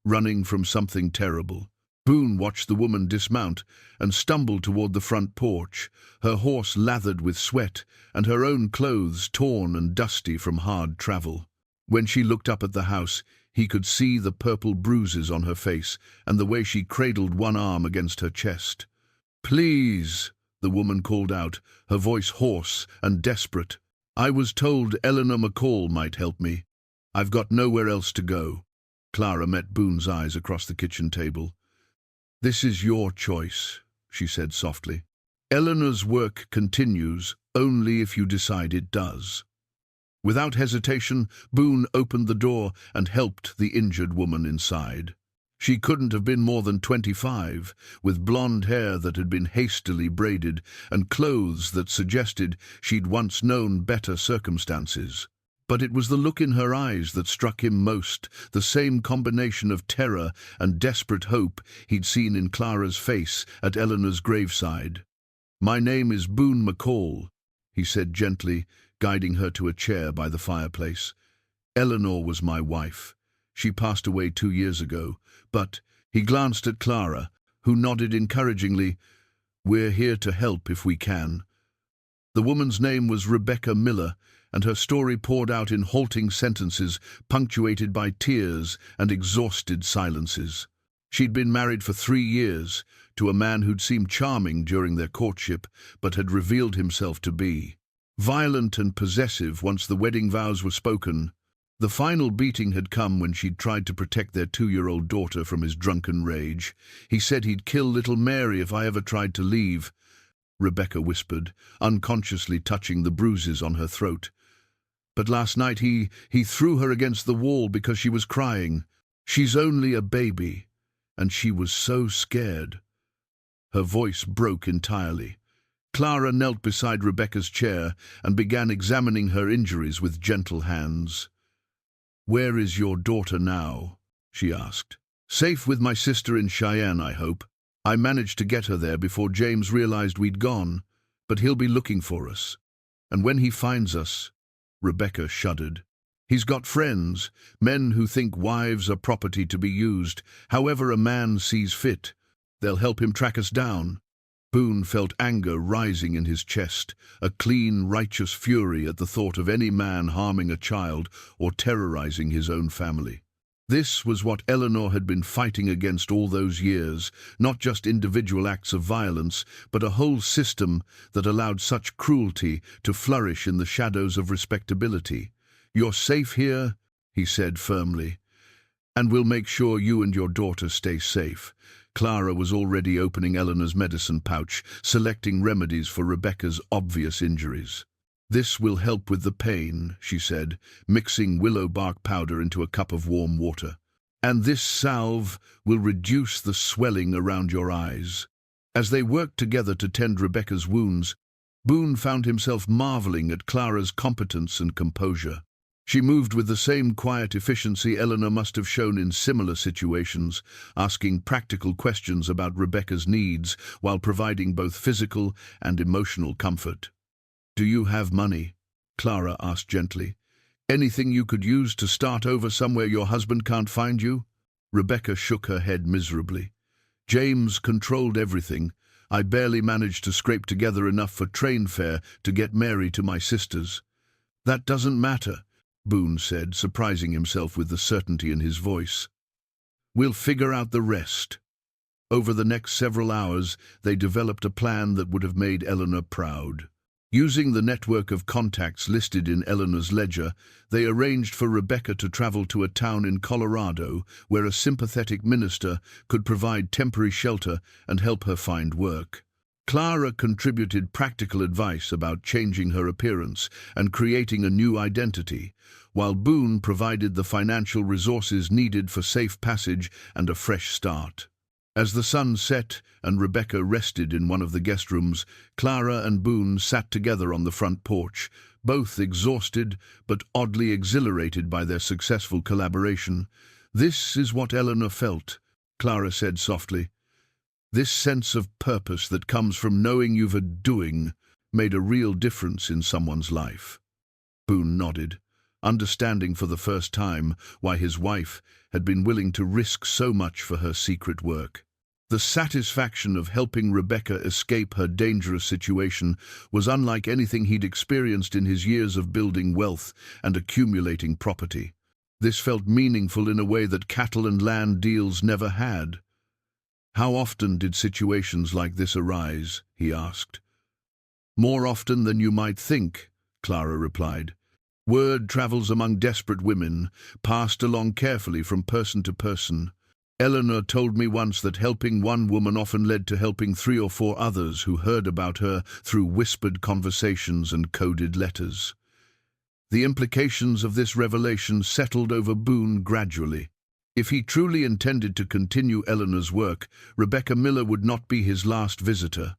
running from something terrible. Boone watched the woman dismount and stumble toward the front porch, her horse lathered with sweat and her own clothes torn and dusty from hard travel. When she looked up at the house, he could see the purple bruises on her face and the way she cradled one arm against her chest. "Please," the woman called out, her voice hoarse and desperate. "I was told Eleanor McCall might help me. I've got nowhere else to go." Clara met Boone's eyes across the kitchen table. "This is your choice," she said softly. "Eleanor's work continues only if you decide it does." Without hesitation, Boone opened the door and helped the injured woman inside. She couldn't have been more than 25, with blonde hair that had been hastily braided and clothes that suggested she'd once known better circumstances. But it was the look in her eyes that struck him most, the same combination of terror and desperate hope he'd seen in Clara's face at Eleanor's graveside. "My name is Boone McCall," he said gently, guiding her to a chair by the fireplace. "Eleanor was my wife. She passed away 2 years ago, but," he glanced at Clara, who nodded encouragingly, "we're here to help if we can." The woman's name was Rebecca Miller, and her story poured out in halting sentences punctuated by tears and exhausted silences. She'd been married for 3 years to a man who'd seemed charming during their courtship, but had revealed himself to be violent and possessive once the wedding vows were spoken. The final beating had come when she'd tried to protect their 2-year-old daughter from his drunken rage. "He said he'd kill little Mary if I ever tried to leave," Rebecca whispered, unconsciously touching the bruises on her throat. "But last night he threw her against the wall because she was crying. She's only a baby, and she was so scared." Her voice broke entirely. Clara knelt beside Rebecca's chair and began examining her injuries with gentle hands. "Where is your daughter now?" she asked. "Safe with my sister in Cheyenne, I hope. I managed to get her there before James realized we'd gone, but he'll be looking for us. And when he finds us—" Rebecca shuddered. "He's got friends, men who think wives are property to be used, however a man sees fit. They'll help him track us down." Boone felt anger rising in his chest, a clean, righteous fury at the thought of any man harming a child or terrorizing his own family. This was what Eleanor had been fighting against all those years, not just individual acts of violence, but a whole system that allowed such cruelty to flourish in the shadows of respectability. "You're safe here," he said firmly, "and we'll make sure you and your daughter stay safe." Clara was already opening Eleanor's medicine pouch, selecting remedies for Rebecca's obvious injuries. "This will help with the pain," she said, mixing willow bark powder into a cup of warm water. "And this salve will reduce the swelling around your eyes." As they worked together to tend Rebecca's wounds, Boone found himself marveling at Clara's competence and composure. She moved with the same quiet efficiency Eleanor must have shown in similar situations, asking practical questions about Rebecca's needs while providing both physical and emotional comfort. "Do you have money?" Clara asked gently. "Anything you could use to start over somewhere your husband can't find you?" Rebecca shook her head miserably. "James controlled everything. I barely managed to scrape together enough for train fare to get Mary to my sister's." "That doesn't matter," Boone said, surprising himself with the certainty in his voice. "We'll figure out the rest." Over the next several hours, they developed a plan that would have made Eleanor proud. Using the network of contacts listed in Eleanor's ledger, they arranged for Rebecca to travel to a town in Colorado where a sympathetic minister could provide temporary shelter and help her find work. Clara contributed practical advice about changing her appearance and creating a new identity, while Boone provided the financial resources needed for safe passage and a fresh start. As the sun set and Rebecca rested in one of the guest rooms, Clara and Boone sat together on the front porch, both exhausted but oddly exhilarated by their successful collaboration. "This is what Eleanor felt," Clara said softly. "This sense of purpose that comes from knowing you've a doing made a real difference in someone's life." Boone nodded, understanding for the first time why his wife had been willing to risk so much for her secret work. The satisfaction of helping Rebecca escape her dangerous situation was unlike anything he'd experienced in his years of building wealth and accumulating property. This felt meaningful in a way that cattle and land deals never had. "How often did situations like this arise?" he asked. "More often than you might think," Clara replied. "Word travels among desperate women, passed along carefully from person to person. Eleanor told me once that helping one woman often led to helping 3 or 4 others who heard about her through whispered conversations and coded letters." The implications of this revelation settled over Boone gradually. If he truly intended to continue Eleanor's work, Rebecca Miller would not be his last visitor.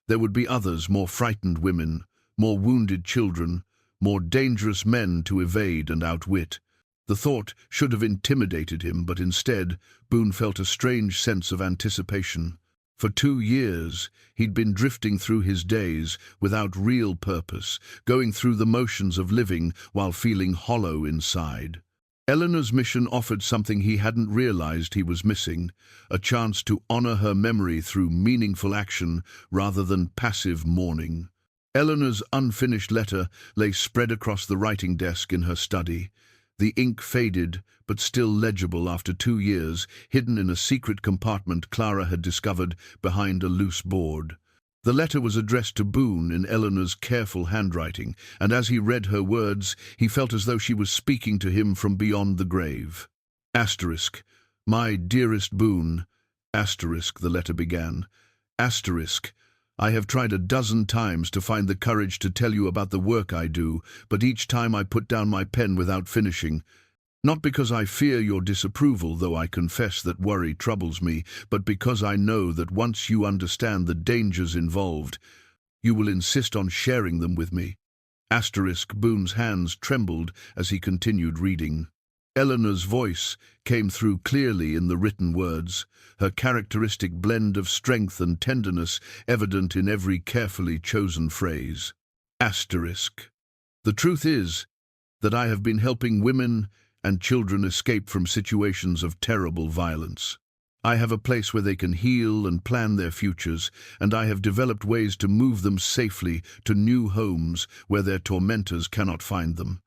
There would be others, more frightened women, more wounded children, more dangerous men to evade and outwit. The thought should have intimidated him, but instead, Boone felt a strange sense of anticipation. For 2 years, he'd been drifting through his days without real purpose, going through the motions of living while feeling hollow inside. Eleanor's mission offered something he hadn't realized he was missing, a chance to honor her memory through meaningful action rather than passive mourning. Eleanor's unfinished letter lay spread across the writing desk in her study. The ink faded, but still legible after 2 years, hidden in a secret compartment Clara had discovered behind a loose board. The letter was addressed to Boone in Eleanor's careful handwriting, and as he read her words, he felt as though she was speaking to him from beyond the grave. Asterisk, "My dearest Boone," asterisk, the letter began. Asterisk, "I have tried a dozen times to find the courage to tell you about the work I do, but each time I put down my pen without finishing. Not because I fear your disapproval, though I confess that worry troubles me, but because I know that once you understand the dangers involved, you will insist on sharing them with me." Asterisk, Boone's hands trembled as he continued reading. Eleanor's voice came through clearly in the written words, her characteristic blend of strength and tenderness evident in every carefully chosen phrase. Asterisk. "The truth is that I have been helping women and children escape from situations of terrible violence. I have a place where they can heal and plan their futures, and I have developed ways to move them safely to new homes where their tormentors cannot find them.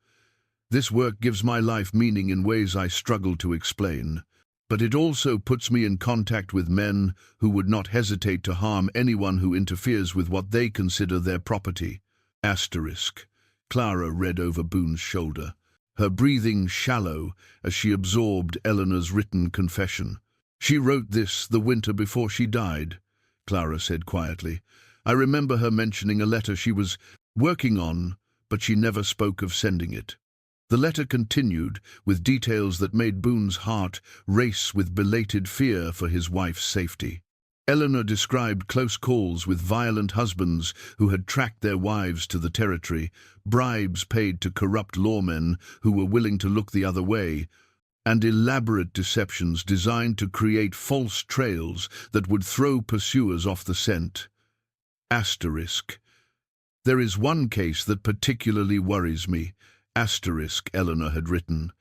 This work gives my life meaning in ways I struggle to explain, but it also puts me in contact with men who would not hesitate to harm anyone who interferes with what they consider their property." Asterisk. Clara read over Boone's shoulder, her breathing shallow as she absorbed Eleanor's written confession. "She wrote this the winter before she died," Clara said quietly. "I remember her mentioning a letter she was working on, but she never spoke of sending it." The letter continued, with details that made Boone's heart race with belated fear for his wife's safety. Eleanor described close calls with violent husbands who had tracked their wives to the territory, bribes paid to corrupt lawmen who were willing to look the other way, and elaborate deceptions designed to create false trails that would throw pursuers off the scent. Asterisk. "There is one case that particularly worries me," asterisk, Eleanor had written.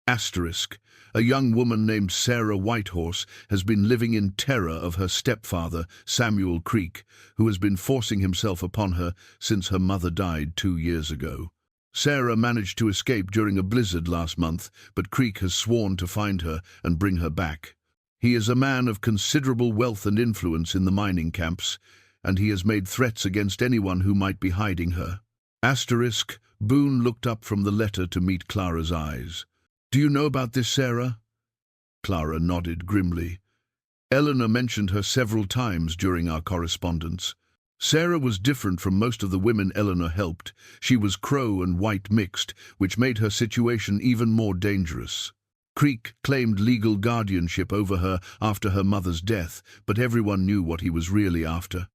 Asterisk. "A young woman named Sarah Whitehorse has been living in terror of her stepfather, Samuel Creek, who has been forcing himself upon her since her mother died 2 years ago. Sarah managed to escape during a blizzard last month, but Creek has sworn to find her and bring her back. He is a man of considerable wealth and influence in the mining camps, and he has made threats against anyone who might be hiding her." Asterisk. Boone looked up from the letter to meet Clara's eyes. "Do you know about this, Sarah?" Clara nodded grimly. "Eleanor mentioned her several times during our correspondence. Sarah was different from most of the women Eleanor helped. She was Crow and white mixed, which made her situation even more dangerous." Creek claimed legal guardianship over her after her mother's death, but everyone knew what he was really after.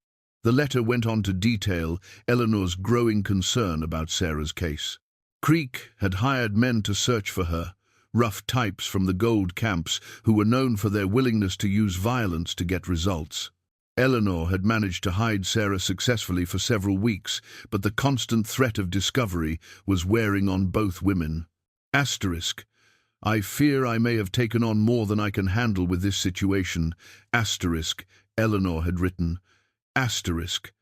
The letter went on to detail Eleanor's growing concern about Sarah's case. Creek had hired men to search for her, rough types from the gold camps who were known for their willingness to use violence to get results. Eleanor had managed to hide Sarah successfully for several weeks, but the constant threat of discovery was wearing on both women. Asterisk. I fear I may have taken on more than I can handle with this situation. Asterisk. Eleanor had written. Asterisk.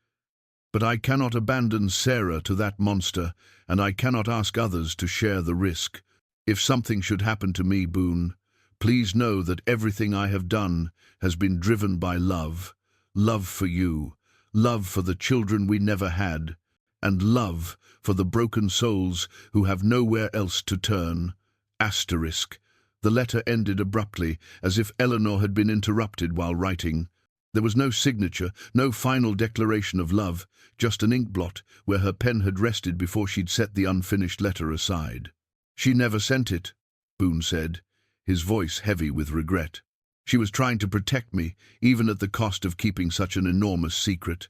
But I cannot abandon Sarah to that monster, and I cannot ask others to share the risk. If something should happen to me, Boone, please know that everything I have done has been driven by love. Love for you, love for the children we never had, and love for the broken souls who have nowhere else to turn. Asterisk. The letter ended abruptly, as if Eleanor had been interrupted while writing. There was no signature, no final declaration of love, just an ink blot where her pen had rested before she'd set the unfinished letter aside. She never sent it, Boone said, his voice heavy with regret. She was trying to protect me, even at the cost of keeping such an enormous secret.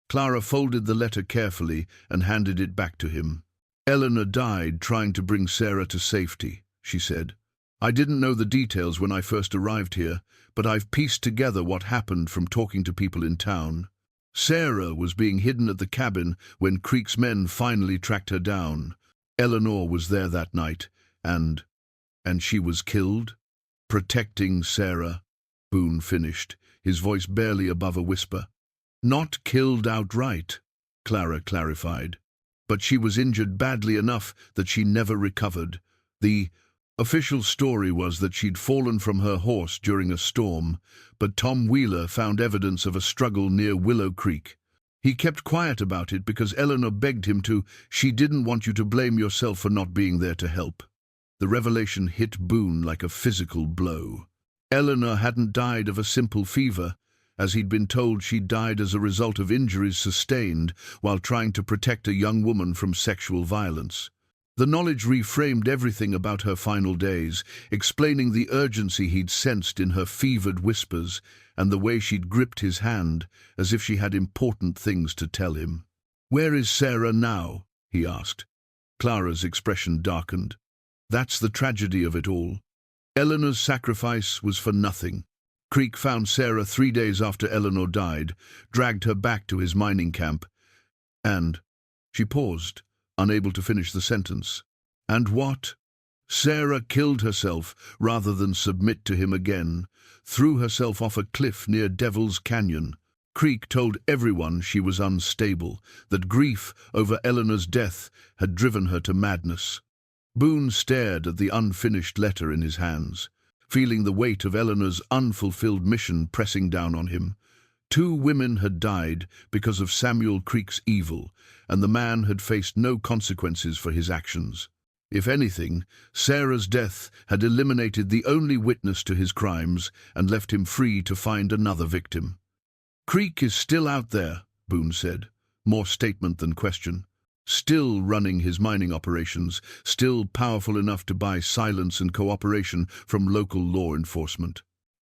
Clara folded the letter carefully and handed it back to him. Eleanor died trying to bring Sarah to safety, she said. I didn't know the details when I first arrived here, but I've pieced together what happened from talking to people in town. Sarah was being hidden at the cabin when Creek's men finally tracked her down. Eleanor was there that night, and she was killed? Protecting Sarah, Boone finished, his voice barely above a whisper. Not killed outright, Clara clarified. But she was injured badly enough that she never recovered. The official story was that she'd fallen from her horse during a storm, but Tom Wheeler found evidence of a struggle near Willow Creek. He kept quiet about it because Eleanor begged him to. She didn't want you to blame yourself for not being there to help. The revelation hit Boone like a physical blow. Eleanor hadn't died of a simple fever, as he'd been told she'd died as a result of injuries sustained while trying to protect a young woman from sexual violence. The knowledge reframed everything about her final days, explaining the urgency he'd sensed in her fevered whispers and the way she'd gripped his hand as if she had important things to tell him. "Where is Sarah now?" he asked. Clara's expression darkened. That's the tragedy of it all. Eleanor's sacrifice was for nothing. Creek found Sarah 3 days after Eleanor died, dragged her back to his mining camp, and she paused, unable to finish the sentence. And what? Sarah killed herself rather than submit to him again, threw herself off a cliff near Devil's Canyon. Creek told everyone she was unstable, that grief over Eleanor's death had driven her to madness. Boone stared at the unfinished letter in his hands, feeling the weight of Eleanor's unfulfilled mission pressing down on him. 2 women had died because of Samuel Creek's evil, and the man had faced no consequences for his actions. If anything, Sarah's death had eliminated the only witness to his crimes and left him free to find another victim. "Creek is still out there," Boone said, more statement than question. Still running his mining operations, still powerful enough to buy silence and cooperation from local law enforcement.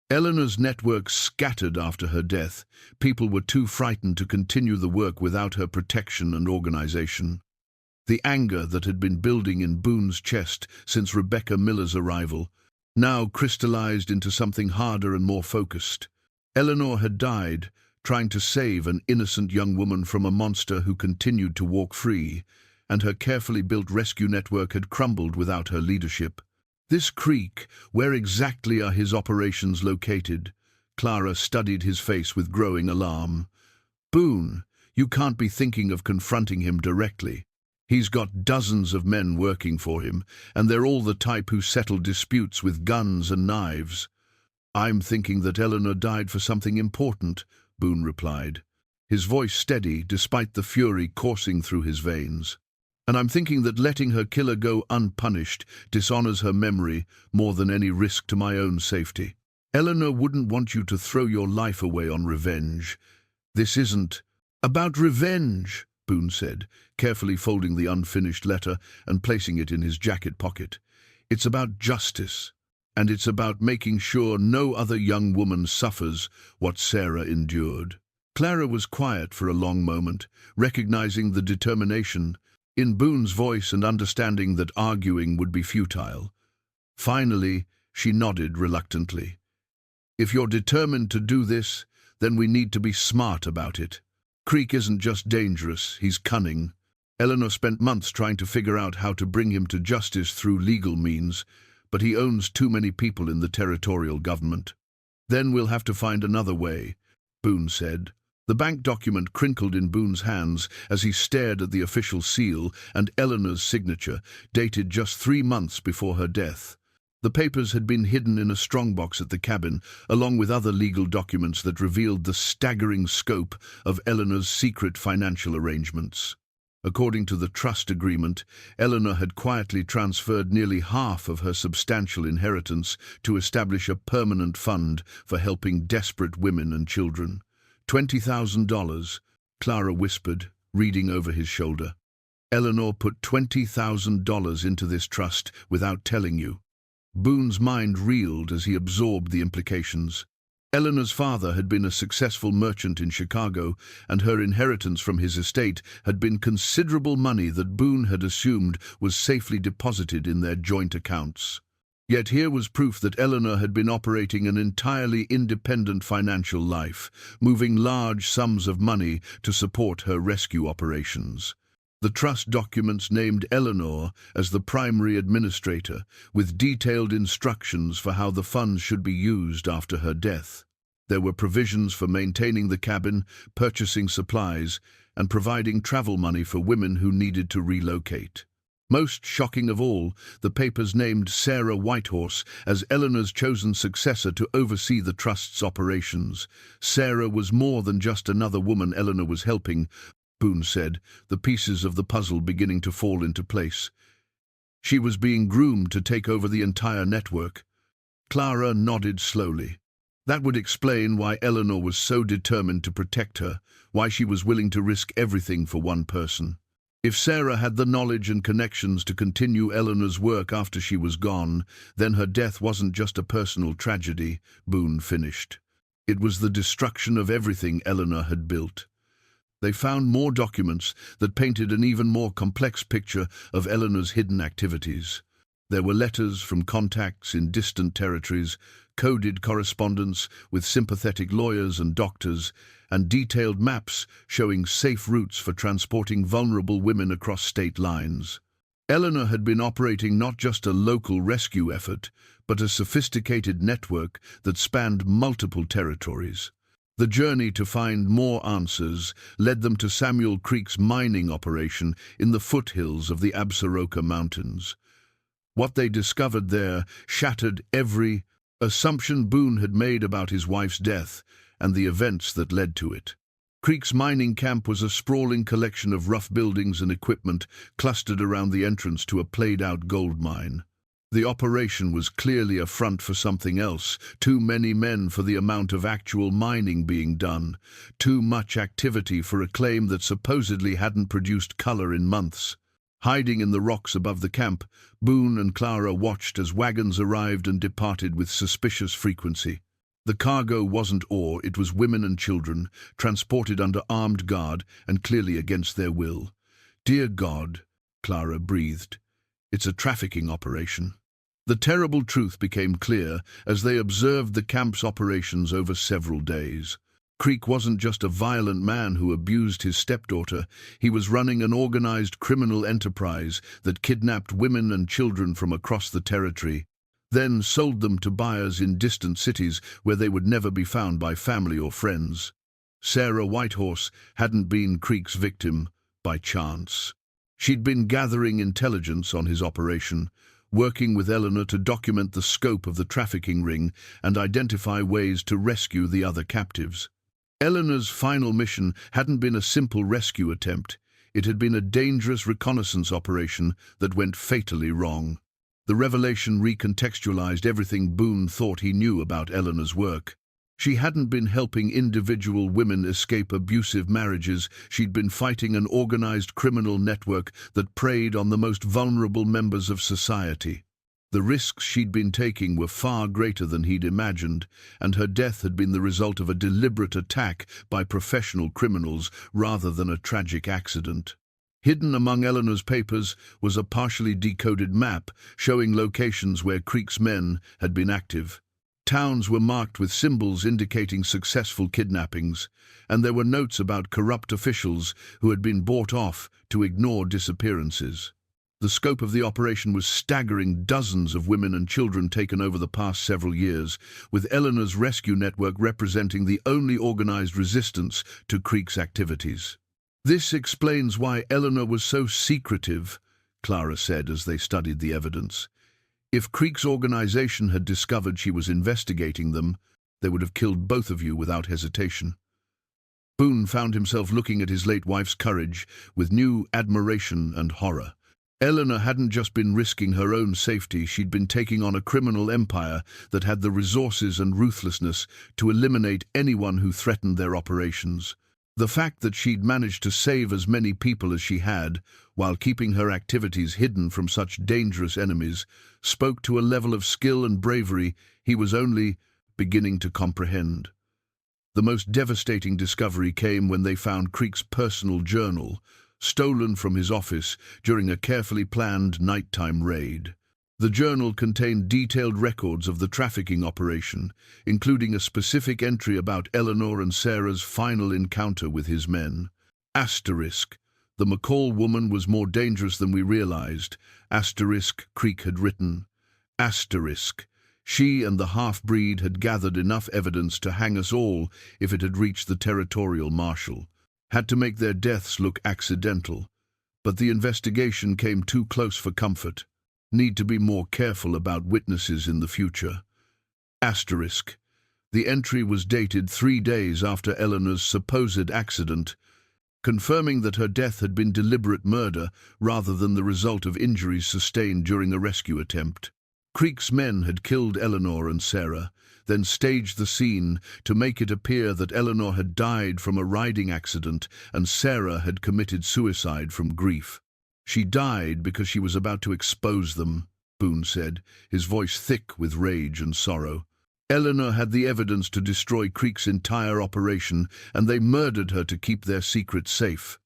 Eleanor's network scattered after her death. People were too frightened to continue the work without her protection and organization. The anger that had been building in Boone's chest since Rebecca Miller's arrival now crystallized into something harder and more focused. Eleanor had died, trying to save an innocent young woman from a monster who continued to walk free, and her carefully built rescue network had crumbled without her leadership. This Creek, where exactly are his operations located? Clara studied his face with growing alarm. Boone, you can't be thinking of confronting him directly. He's got dozens of men working for him, and they're all the type who settle disputes with guns and knives. I'm thinking that Eleanor died for something important, Boone replied, his voice steady despite the fury coursing through his veins. And I'm thinking that letting her killer go unpunished dishonors her memory more than any risk to my own safety. Eleanor wouldn't want you to throw your life away on revenge. This isn't about revenge, Boone said, carefully folding the unfinished letter and placing it in his jacket pocket. It's about justice. and it's about making sure no other young woman suffers what Sarah endured. Clara was quiet for a long moment, recognizing the determination in Boone's voice and understanding that arguing would be futile. Finally, she nodded reluctantly. If you're determined to do this, then we need to be smart about it. Creek isn't just dangerous, he's cunning. Eleanor spent months trying to figure out how to bring him to justice through legal means, but he owns too many people in the territorial government. Then we'll have to find another way, Boone said. The bank document crinkled in Boone's hands as he stared at the official seal and Eleanor's signature, dated just 3 months before her death. The papers had been hidden in a strongbox at the cabin, along with other legal documents that revealed the staggering scope of Eleanor's secret financial arrangements. According to the trust agreement, Eleanor had quietly transferred nearly half of her substantial inheritance to establish a permanent fund for helping desperate women and children. $20,000, Clara whispered, reading over his shoulder. Eleanor put $20,000 into this trust without telling you. Boone's mind reeled as he absorbed the implications. Eleanor's father had been a successful merchant in Chicago, and her inheritance from his estate had been considerable money that Boone had assumed was safely deposited in their joint accounts. Yet here was proof that Eleanor had been operating an entirely independent financial life, moving large sums of money to support her rescue operations. The trust documents named Eleanor as the primary administrator, with detailed instructions for how the funds should be used after her death. There were provisions for maintaining the cabin, purchasing supplies, and providing travel money for women who needed to relocate. Most shocking of all, the papers named Sarah Whitehorse as Eleanor's chosen successor to oversee the trust's operations. Sarah was more than just another woman Eleanor was helping, Boone said, the pieces of the puzzle beginning to fall into place. She was being groomed to take over the entire network. Clara nodded slowly. That would explain why Eleanor was so determined to protect her, why she was willing to risk everything for one person. If Sarah had the knowledge and connections to continue Eleanor's work after she was gone, then her death wasn't just a personal tragedy, Boone finished. It was the destruction of everything Eleanor had built. They found more documents that painted an even more complex picture of Eleanor's hidden activities. There were letters from contacts in distant territories, coded correspondence with sympathetic lawyers and doctors, and detailed maps showing safe routes for transporting vulnerable women across state lines. Eleanor had been operating not just a local rescue effort, but a sophisticated network that spanned multiple territories. The journey to find more answers led them to Samuel Creek's mining operation in the foothills of the Absaroka Mountains. What they discovered there shattered every assumption Boone had made about his wife's death and the events that led to it. Creek's mining camp was a sprawling collection of rough buildings and equipment clustered around the entrance to a played-out gold mine. The operation was clearly a front for something else, too many men for the amount of actual mining being done, too much activity for a claim that supposedly hadn't produced color in months. Hiding in the rocks above the camp, Boone and Clara watched as wagons arrived and departed with suspicious frequency. The cargo wasn't ore, it was women and children, transported under armed guard and clearly against their will. "Dear God," Clara breathed, "it's a trafficking operation." The terrible truth became clear as they observed the camp's operations over several days. Creek wasn't just a violent man who abused his stepdaughter, he was running an organized criminal enterprise that kidnapped women and children from across the territory, then sold them to buyers in distant cities where they would never be found by family or friends. Sarah Whitehorse hadn't been Creek's victim by chance. She'd been gathering intelligence on his operation, working with Eleanor to document the scope of the trafficking ring and identify ways to rescue the other captives. Eleanor's final mission hadn't been a simple rescue attempt. It had been a dangerous reconnaissance operation that went fatally wrong. The revelation recontextualized everything Boone thought he knew about Eleanor's work. She hadn't been helping individual women escape abusive marriages, she'd been fighting an organized criminal network that preyed on the most vulnerable members of society. The risks she'd been taking were far greater than he'd imagined, and her death had been the result of a deliberate attack by professional criminals rather than a tragic accident. Hidden among Eleanor's papers was a partially decoded map showing locations where Creek's men had been active. Towns were marked with symbols indicating successful kidnappings, and there were notes about corrupt officials who had been bought off to ignore disappearances. The scope of the operation was staggering, dozens of women and children taken over the past several years, with Eleanor's rescue network representing the only organized resistance to Creek's activities. "This explains why Eleanor was so secretive," Clara said as they studied the evidence. "If Creek's organization had discovered she was investigating them, they would have killed both of you without hesitation." Boone found himself looking at his late wife's courage with new admiration and horror. Eleanor hadn't just been risking her own safety, she'd been taking on a criminal empire that had the resources and ruthlessness to eliminate anyone who threatened their operations. The fact that she'd managed to save as many people as she had, while keeping her activities hidden from such dangerous enemies, spoke to a level of skill and bravery he was only beginning to comprehend. The most devastating discovery came when they found Creek's personal journal, stolen from his office during a carefully planned nighttime raid. The journal contained detailed records of the trafficking operation, including a specific entry about Eleanor and Sarah's final encounter with his men. Asterisk. The McCall woman was more dangerous than we realized. Asterisk, Creek had written. Asterisk. She and the half-breed had gathered enough evidence to hang us all if it had reached the territorial marshal. Had to make their deaths look accidental. But the investigation came too close for comfort. Need to be more careful about witnesses in the future. Asterisk. The entry was dated 3 days after Eleanor's supposed accident, confirming that her death had been deliberate murder rather than the result of injuries sustained during a rescue attempt. Creek's men had killed Eleanor and Sarah, then staged the scene to make it appear that Eleanor had died from a riding accident and Sarah had committed suicide from grief. "She died because she was about to expose them," Boone said, his voice thick with rage and sorrow. "Eleanor had the evidence to destroy Creek's entire operation, and they murdered her to keep their secret safe."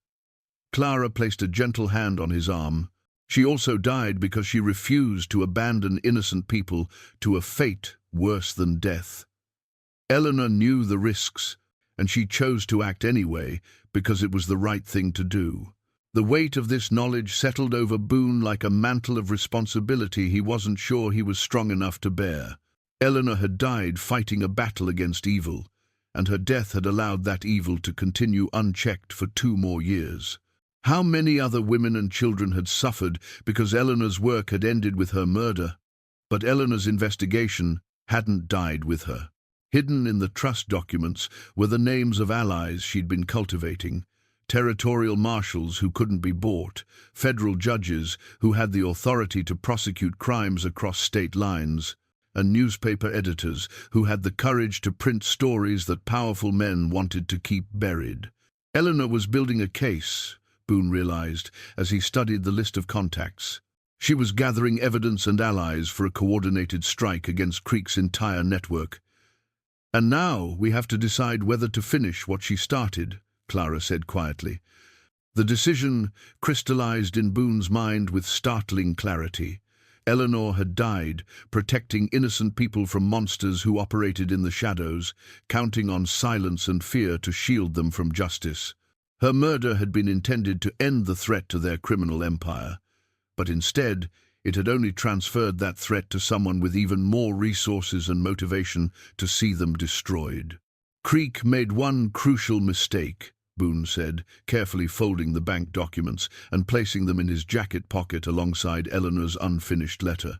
Clara placed a gentle hand on his arm. "She also died because she refused to abandon innocent people to a fate worse than death. Eleanor knew the risks, and she chose to act anyway because it was the right thing to do." The weight of this knowledge settled over Boone like a mantle of responsibility he wasn't sure he was strong enough to bear. Eleanor had died fighting a battle against evil, and her death had allowed that evil to continue unchecked for 2 more years. How many other women and children had suffered because Eleanor's work had ended with her murder? But Eleanor's investigation hadn't died with her. Hidden in the trust documents were the names of allies she'd been cultivating, territorial marshals who couldn't be bought, federal judges who had the authority to prosecute crimes across state lines, and newspaper editors who had the courage to print stories that powerful men wanted to keep buried. Eleanor was building a case, Boone realized as he studied the list of contacts. She was gathering evidence and allies for a coordinated strike against Creek's entire network. "And now we have to decide whether to finish what she started," Clara said quietly. The decision crystallized in Boone's mind with startling clarity. Eleanor had died, protecting innocent people from monsters who operated in the shadows, counting on silence and fear to shield them from justice. Her murder had been intended to end the threat to their criminal empire, but instead it had only transferred that threat to someone with even more resources and motivation to see them destroyed. "Creek made one crucial mistake," Boone said, carefully folding the bank documents and placing them in his jacket pocket alongside Eleanor's unfinished letter.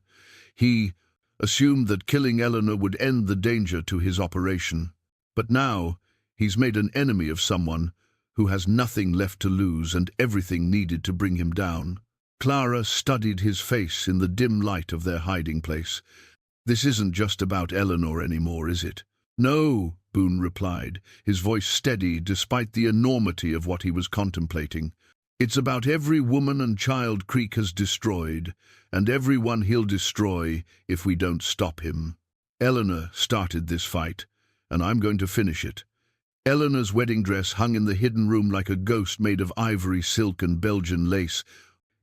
"He assumed that killing Eleanor would end the danger to his operation. But now he's made an enemy of someone who has nothing left to lose and everything needed to bring him down." Clara studied his face in the dim light of their hiding place. "This isn't just about Eleanor anymore, is it?" "No," Boone replied, his voice steady despite the enormity of what he was contemplating. It's about every woman and child Creek has destroyed, and everyone he'll destroy if we don't stop him. Eleanor started this fight, and I'm going to finish it. Eleanor's wedding dress hung in the hidden room like a ghost made of ivory, silk and Belgian lace,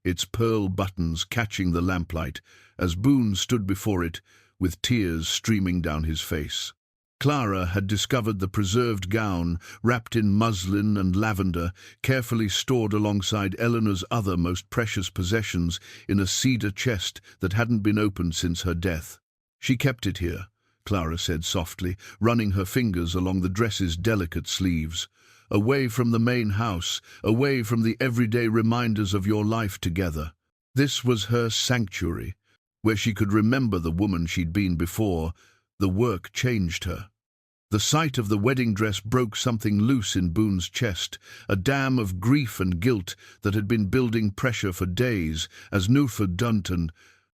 its pearl buttons catching the lamplight as Boone stood before it with tears streaming down his face. Clara had discovered the preserved gown, wrapped in muslin and lavender, carefully stored alongside Eleanor's other most precious possessions in a cedar chest that hadn't been opened since her death. She kept it here, Clara said softly, running her fingers along the dress's delicate sleeves. Away from the main house, away from the everyday reminders of your life together. This was her sanctuary, where she could remember the woman she'd been before. The work changed her. The sight of the wedding dress broke something loose in Boone's chest, a dam of grief and guilt that had been building pressure for days, as Newford Dunton.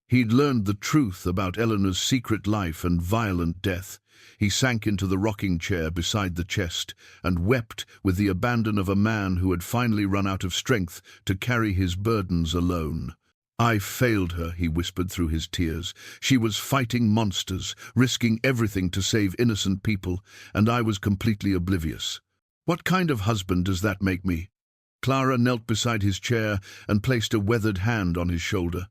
He'd learned the truth about Eleanor's secret life and violent death. He sank into the rocking chair beside the chest and wept with the abandon of a man who had finally run out of strength to carry his burdens alone. I failed her, he whispered through his tears. She was fighting monsters, risking everything to save innocent people, and I was completely oblivious. What kind of husband does that make me? Clara knelt beside his chair and placed a weathered hand on his shoulder.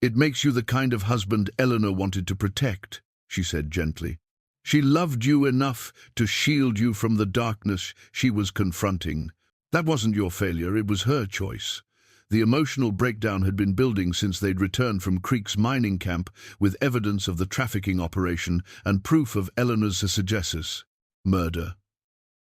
It makes you the kind of husband Eleanor wanted to protect, she said gently. She loved you enough to shield you from the darkness she was confronting. That wasn't your failure, it was her choice. The emotional breakdown had been building since they'd returned from Creek's mining camp with evidence of the trafficking operation and proof of Eleanor's suggestions. Murder.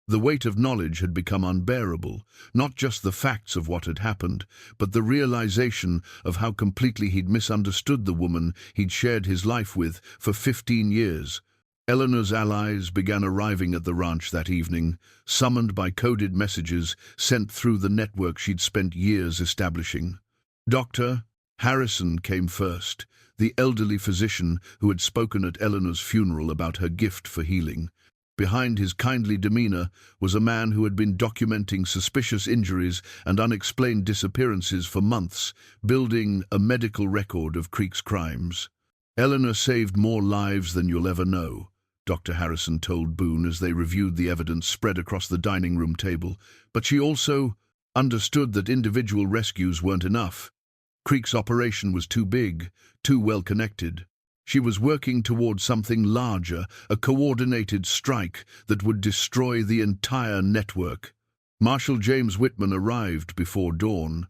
The weight of knowledge had become unbearable, not just the facts of what had happened, but the realization of how completely he'd misunderstood the woman he'd shared his life with for 15 years. Eleanor's allies began arriving at the ranch that evening, summoned by coded messages sent through the network she'd spent years establishing. Dr. Harrison came first, the elderly physician who had spoken at Eleanor's funeral about her gift for healing. Behind his kindly demeanor was a man who had been documenting suspicious injuries and unexplained disappearances for months, building a medical record of Creek's crimes. Eleanor saved more lives than you'll ever know, Dr. Harrison told Boone as they reviewed the evidence spread across the dining room table, but she also understood that individual rescues weren't enough. Creek's operation was too big, too well connected. She was working toward something larger, a coordinated strike that would destroy the entire network. Marshal James Whitman arrived before dawn,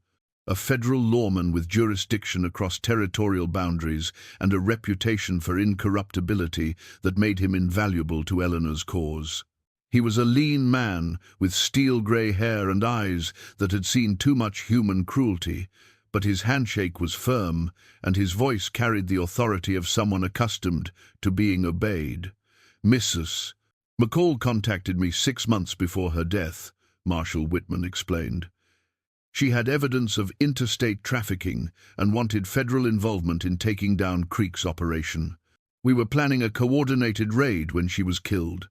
a federal lawman with jurisdiction across territorial boundaries and a reputation for incorruptibility that made him invaluable to Eleanor's cause. He was a lean man with steel-gray hair and eyes that had seen too much human cruelty, but his handshake was firm, and his voice carried the authority of someone accustomed to being obeyed. Mrs. McCall contacted me 6 months before her death, Marshal Whitman explained. She had evidence of interstate trafficking and wanted federal involvement in taking down Creek's operation. We were planning a coordinated raid when she was killed.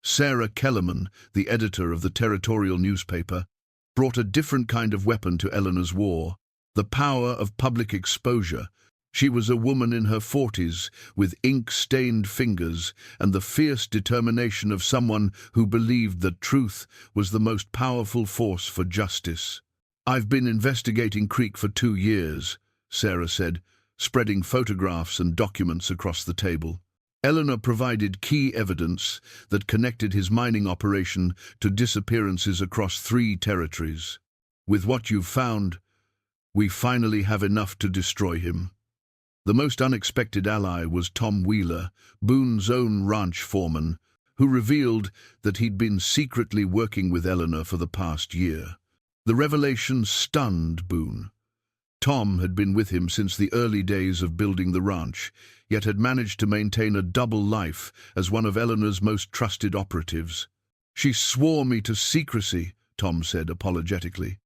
Sarah Kellerman, the editor of the territorial newspaper, brought a different kind of weapon to Eleanor's war. The power of public exposure. She was a woman in her 40s, with ink-stained fingers, and the fierce determination of someone who believed that truth was the most powerful force for justice. I've been investigating Creek for 2 years, Sarah said, spreading photographs and documents across the table. Eleanor provided key evidence that connected his mining operation to disappearances across 3 territories. With what you've found, we finally have enough to destroy him. The most unexpected ally was Tom Wheeler, Boone's own ranch foreman, who revealed that he'd been secretly working with Eleanor for the past year. The revelation stunned Boone. Tom had been with him since the early days of building the ranch, yet had managed to maintain a double life as one of Eleanor's most trusted operatives. She swore me to secrecy, Tom said apologetically.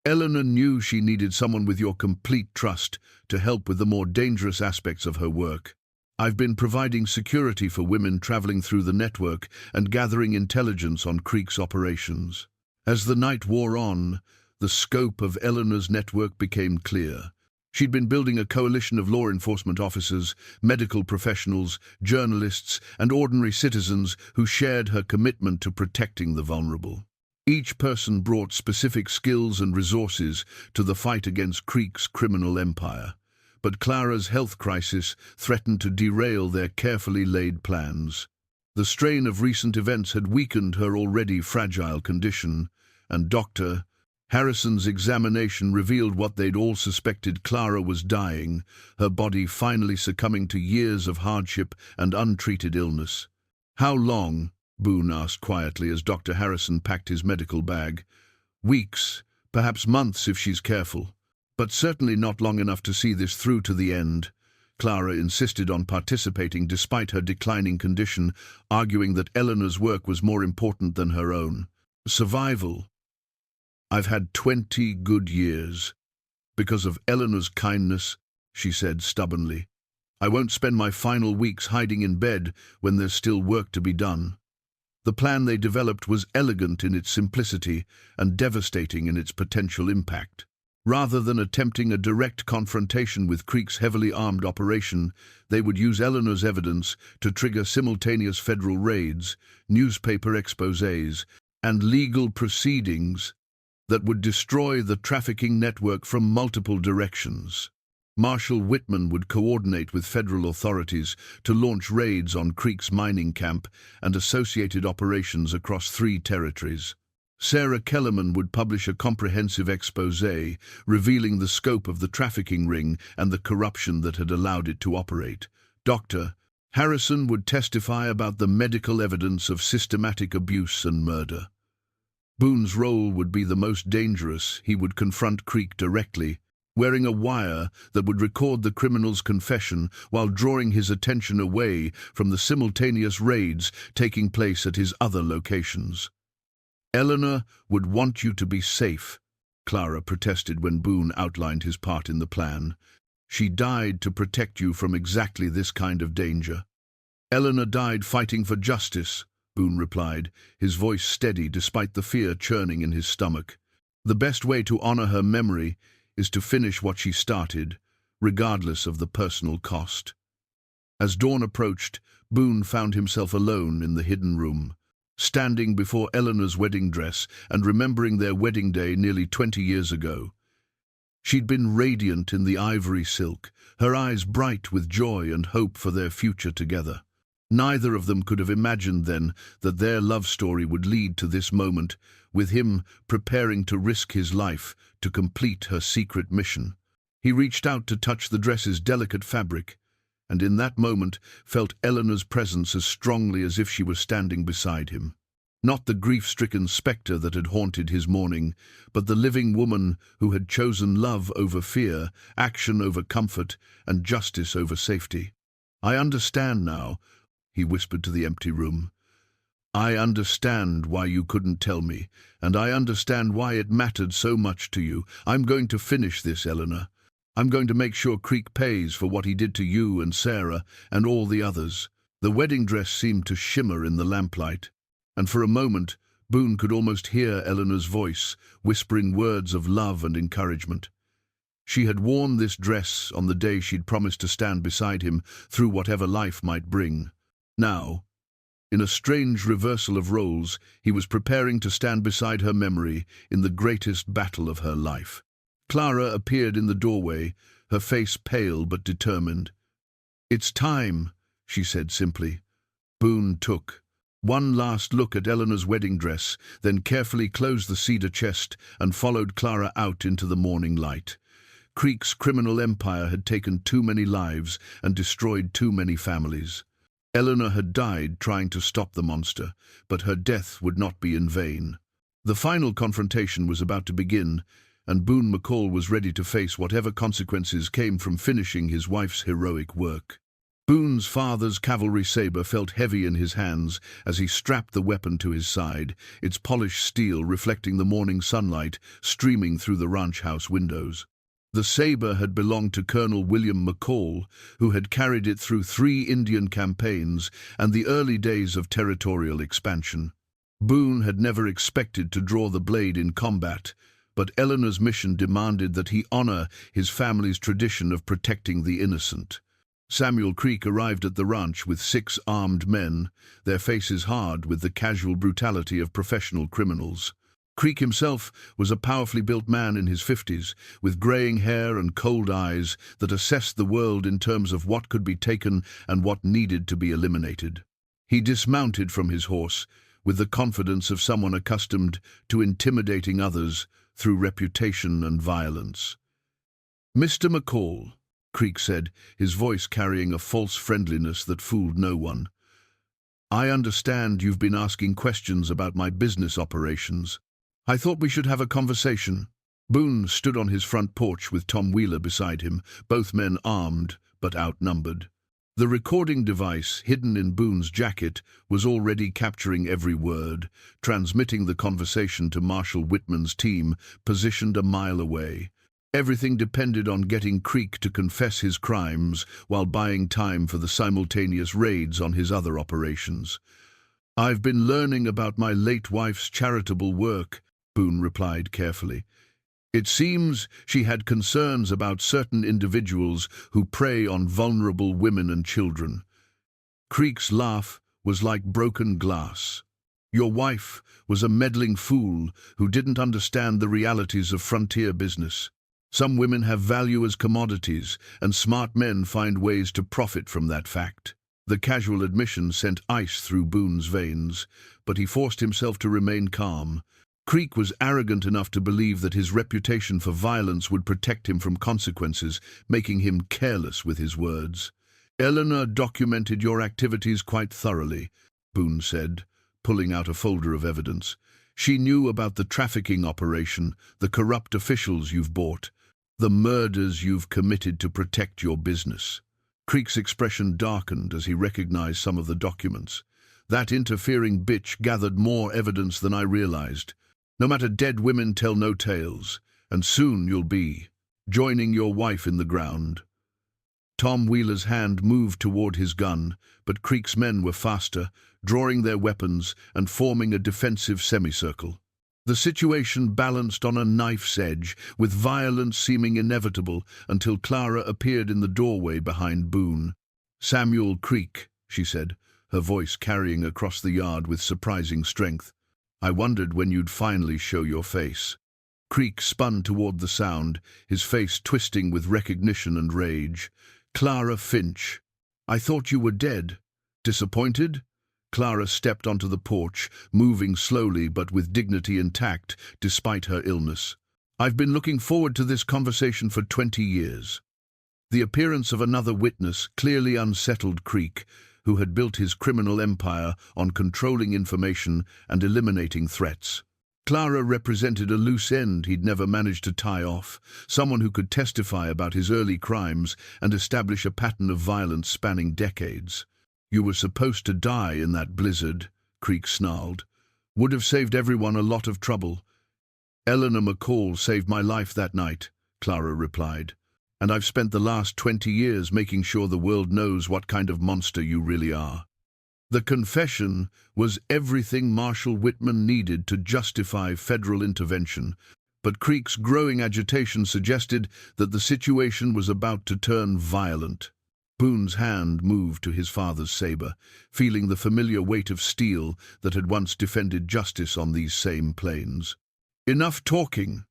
Eleanor knew she needed someone with your complete trust to help with the more dangerous aspects of her work. I've been providing security for women traveling through the network and gathering intelligence on Creek's operations. As the night wore on, The scope of Eleanor's network became clear. She'd been building a coalition of law enforcement officers, medical professionals, journalists, and ordinary citizens who shared her commitment to protecting the vulnerable. Each person brought specific skills and resources to the fight against Creek's criminal empire. But Clara's health crisis threatened to derail their carefully laid plans. The strain of recent events had weakened her already fragile condition, and Dr. Harrison's examination revealed what they'd all suspected: Clara was dying, her body finally succumbing to years of hardship and untreated illness. "How long?" Boone asked quietly as Dr. Harrison packed his medical bag. "Weeks, perhaps months if she's careful. But certainly not long enough to see this through to the end." Clara insisted on participating despite her declining condition, arguing that Eleanor's work was more important than her own. "Survival. I've had 20 good years. Because of Eleanor's kindness," she said stubbornly. "I won't spend my final weeks hiding in bed when there's still work to be done." The plan they developed was elegant in its simplicity and devastating in its potential impact. Rather than attempting a direct confrontation with Creek's heavily armed operation, they would use Eleanor's evidence to trigger simultaneous federal raids, newspaper exposés, and legal proceedings that would destroy the trafficking network from multiple directions. Marshal Whitman would coordinate with federal authorities to launch raids on Creek's mining camp and associated operations across 3 territories. Sarah Kellerman would publish a comprehensive exposé revealing the scope of the trafficking ring and the corruption that had allowed it to operate. Dr. Harrison would testify about the medical evidence of systematic abuse and murder. Boone's role would be the most dangerous. He would confront Creek directly, wearing a wire that would record the criminal's confession while drawing his attention away from the simultaneous raids taking place at his other locations. "Eleanor would want you to be safe," Clara protested when Boone outlined his part in the plan. "She died to protect you from exactly this kind of danger." "Eleanor died fighting for justice," Boone replied, his voice steady despite the fear churning in his stomach. "The best way to honor her memory is to finish what she started, regardless of the personal cost." As dawn approached, Boone found himself alone in the hidden room, standing before Eleanor's wedding dress and remembering their wedding day nearly 20 years ago. She'd been radiant in the ivory silk, her eyes bright with joy and hope for their future together. Neither of them could have imagined then that their love story would lead to this moment, with him preparing to risk his life to complete her secret mission. He reached out to touch the dress's delicate fabric, and in that moment felt Eleanor's presence as strongly as if she were standing beside him. Not the grief-stricken spectre that had haunted his morning, but the living woman who had chosen love over fear, action over comfort, and justice over safety. "I understand now," he whispered to the empty room. "I understand why you couldn't tell me, and I understand why it mattered so much to you. I'm going to finish this, Eleanor. I'm going to make sure Creek pays for what he did to you and Sarah and all the others." The wedding dress seemed to shimmer in the lamplight, and for a moment Boone could almost hear Eleanor's voice, whispering words of love and encouragement. She had worn this dress on the day she'd promised to stand beside him through whatever life might bring. Now, in a strange reversal of roles, he was preparing to stand beside her memory in the greatest battle of her life. Clara appeared in the doorway, her face pale but determined. "It's time," she said simply. Boone took one last look at Eleanor's wedding dress, then carefully closed the cedar chest and followed Clara out into the morning light. Creek's criminal empire had taken too many lives and destroyed too many families. Eleanor had died trying to stop the monster, but her death would not be in vain. The final confrontation was about to begin, and Boone McCall was ready to face whatever consequences came from finishing his wife's heroic work. Boone's father's cavalry saber felt heavy in his hands as he strapped the weapon to his side, its polished steel reflecting the morning sunlight streaming through the ranch house windows. The saber had belonged to Colonel William McCall, who had carried it through 3 Indian campaigns and the early days of territorial expansion. Boone had never expected to draw the blade in combat, but Eleanor's mission demanded that he honor his family's tradition of protecting the innocent. Samuel Creek arrived at the ranch with 6 armed men, their faces hard with the casual brutality of professional criminals. Creek himself was a powerfully built man in his 50s, with graying hair and cold eyes that assessed the world in terms of what could be taken and what needed to be eliminated. He dismounted from his horse with the confidence of someone accustomed to intimidating others through reputation and violence. "Mr. McCall," Creek said, his voice carrying a false friendliness that fooled no one. "I understand you've been asking questions about my business operations. I thought we should have a conversation." Boone stood on his front porch with Tom Wheeler beside him, both men armed but outnumbered. The recording device, hidden in Boone's jacket, was already capturing every word, transmitting the conversation to Marshal Whitman's team, positioned a mile away. Everything depended on getting Creek to confess his crimes while buying time for the simultaneous raids on his other operations. "I've been learning about my late wife's charitable work," Boone replied carefully. "It seems she had concerns about certain individuals who prey on vulnerable women and children." Creek's laugh was like broken glass. "Your wife was a meddling fool who didn't understand the realities of frontier business. Some women have value as commodities, and smart men find ways to profit from that fact." The casual admission sent ice through Boone's veins, but he forced himself to remain calm. Creek was arrogant enough to believe that his reputation for violence would protect him from consequences, making him careless with his words. "Eleanor documented your activities quite thoroughly," Boone said, pulling out a folder of evidence. "She knew about the trafficking operation, the corrupt officials you've bought, the murders you've committed to protect your business." Creek's expression darkened as he recognized some of the documents. "That interfering bitch gathered more evidence than I realized. No matter, dead women tell no tales, and soon you'll be joining your wife in the ground." Tom Wheeler's hand moved toward his gun, but Creek's men were faster, drawing their weapons and forming a defensive semicircle. The situation balanced on a knife's edge, with violence seeming inevitable until Clara appeared in the doorway behind Boone. "Samuel Creek," she said, her voice carrying across the yard with surprising strength. "I wondered when you'd finally show your face." Creek spun toward the sound, his face twisting with recognition and rage. "Clara Finch. I thought you were dead. Disappointed?" Clara stepped onto the porch, moving slowly but with dignity intact despite her illness. "I've been looking forward to this conversation for 20 years. The appearance of another witness clearly unsettled Creek, who had built his criminal empire on controlling information and eliminating threats. Clara represented a loose end he'd never managed to tie off, someone who could testify about his early crimes and establish a pattern of violence spanning decades. "You were supposed to die in that blizzard," Creek snarled. "Would have saved everyone a lot of trouble." "Eleanor McCall saved my life that night," Clara replied. "And I've spent the last 20 years making sure the world knows what kind of monster you really are." The confession was everything Marshal Whitman needed to justify federal intervention, but Creek's growing agitation suggested that the situation was about to turn violent. Boone's hand moved to his father's saber, feeling the familiar weight of steel that had once defended justice on these same plains. "Enough talking,"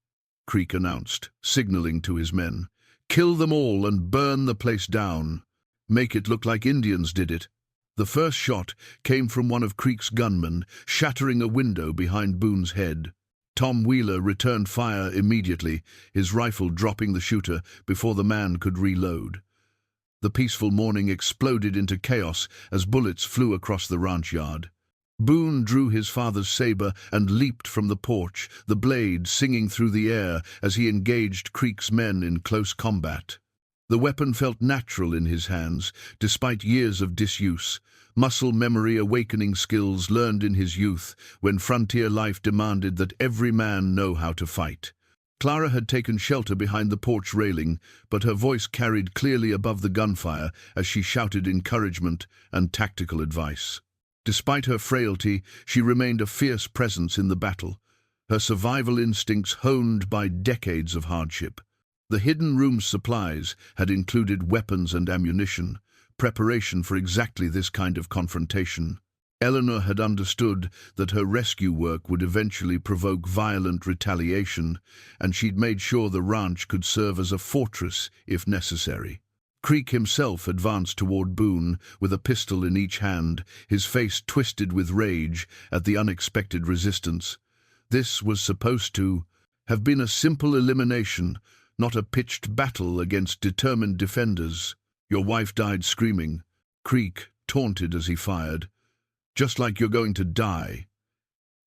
Creek announced, signaling to his men. "Kill them all and burn the place down. Make it look like Indians did it." The first shot came from one of Creek's gunmen, shattering a window behind Boone's head. Tom Wheeler returned fire immediately, his rifle dropping the shooter before the man could reload. The peaceful morning exploded into chaos as bullets flew across the ranch yard. Boone drew his father's saber and leaped from the porch, the blade singing through the air as he engaged Creek's men in close combat. The weapon felt natural in his hands, despite years of disuse, muscle memory awakening skills learned in his youth when frontier life demanded that every man know how to fight. Clara had taken shelter behind the porch railing, but her voice carried clearly above the gunfire as she shouted encouragement and tactical advice. Despite her frailty, she remained a fierce presence in the battle. her survival instincts honed by decades of hardship. The hidden room's supplies had included weapons and ammunition, preparation for exactly this kind of confrontation. Eleanor had understood that her rescue work would eventually provoke violent retaliation, and she'd made sure the ranch could serve as a fortress if necessary. Creek himself advanced toward Boone with a pistol in each hand, his face twisted with rage at the unexpected resistance. This was supposed to have been a simple elimination, not a pitched battle against determined defenders. "Your wife died screaming," Creek taunted as he fired. "Just like you're going to die."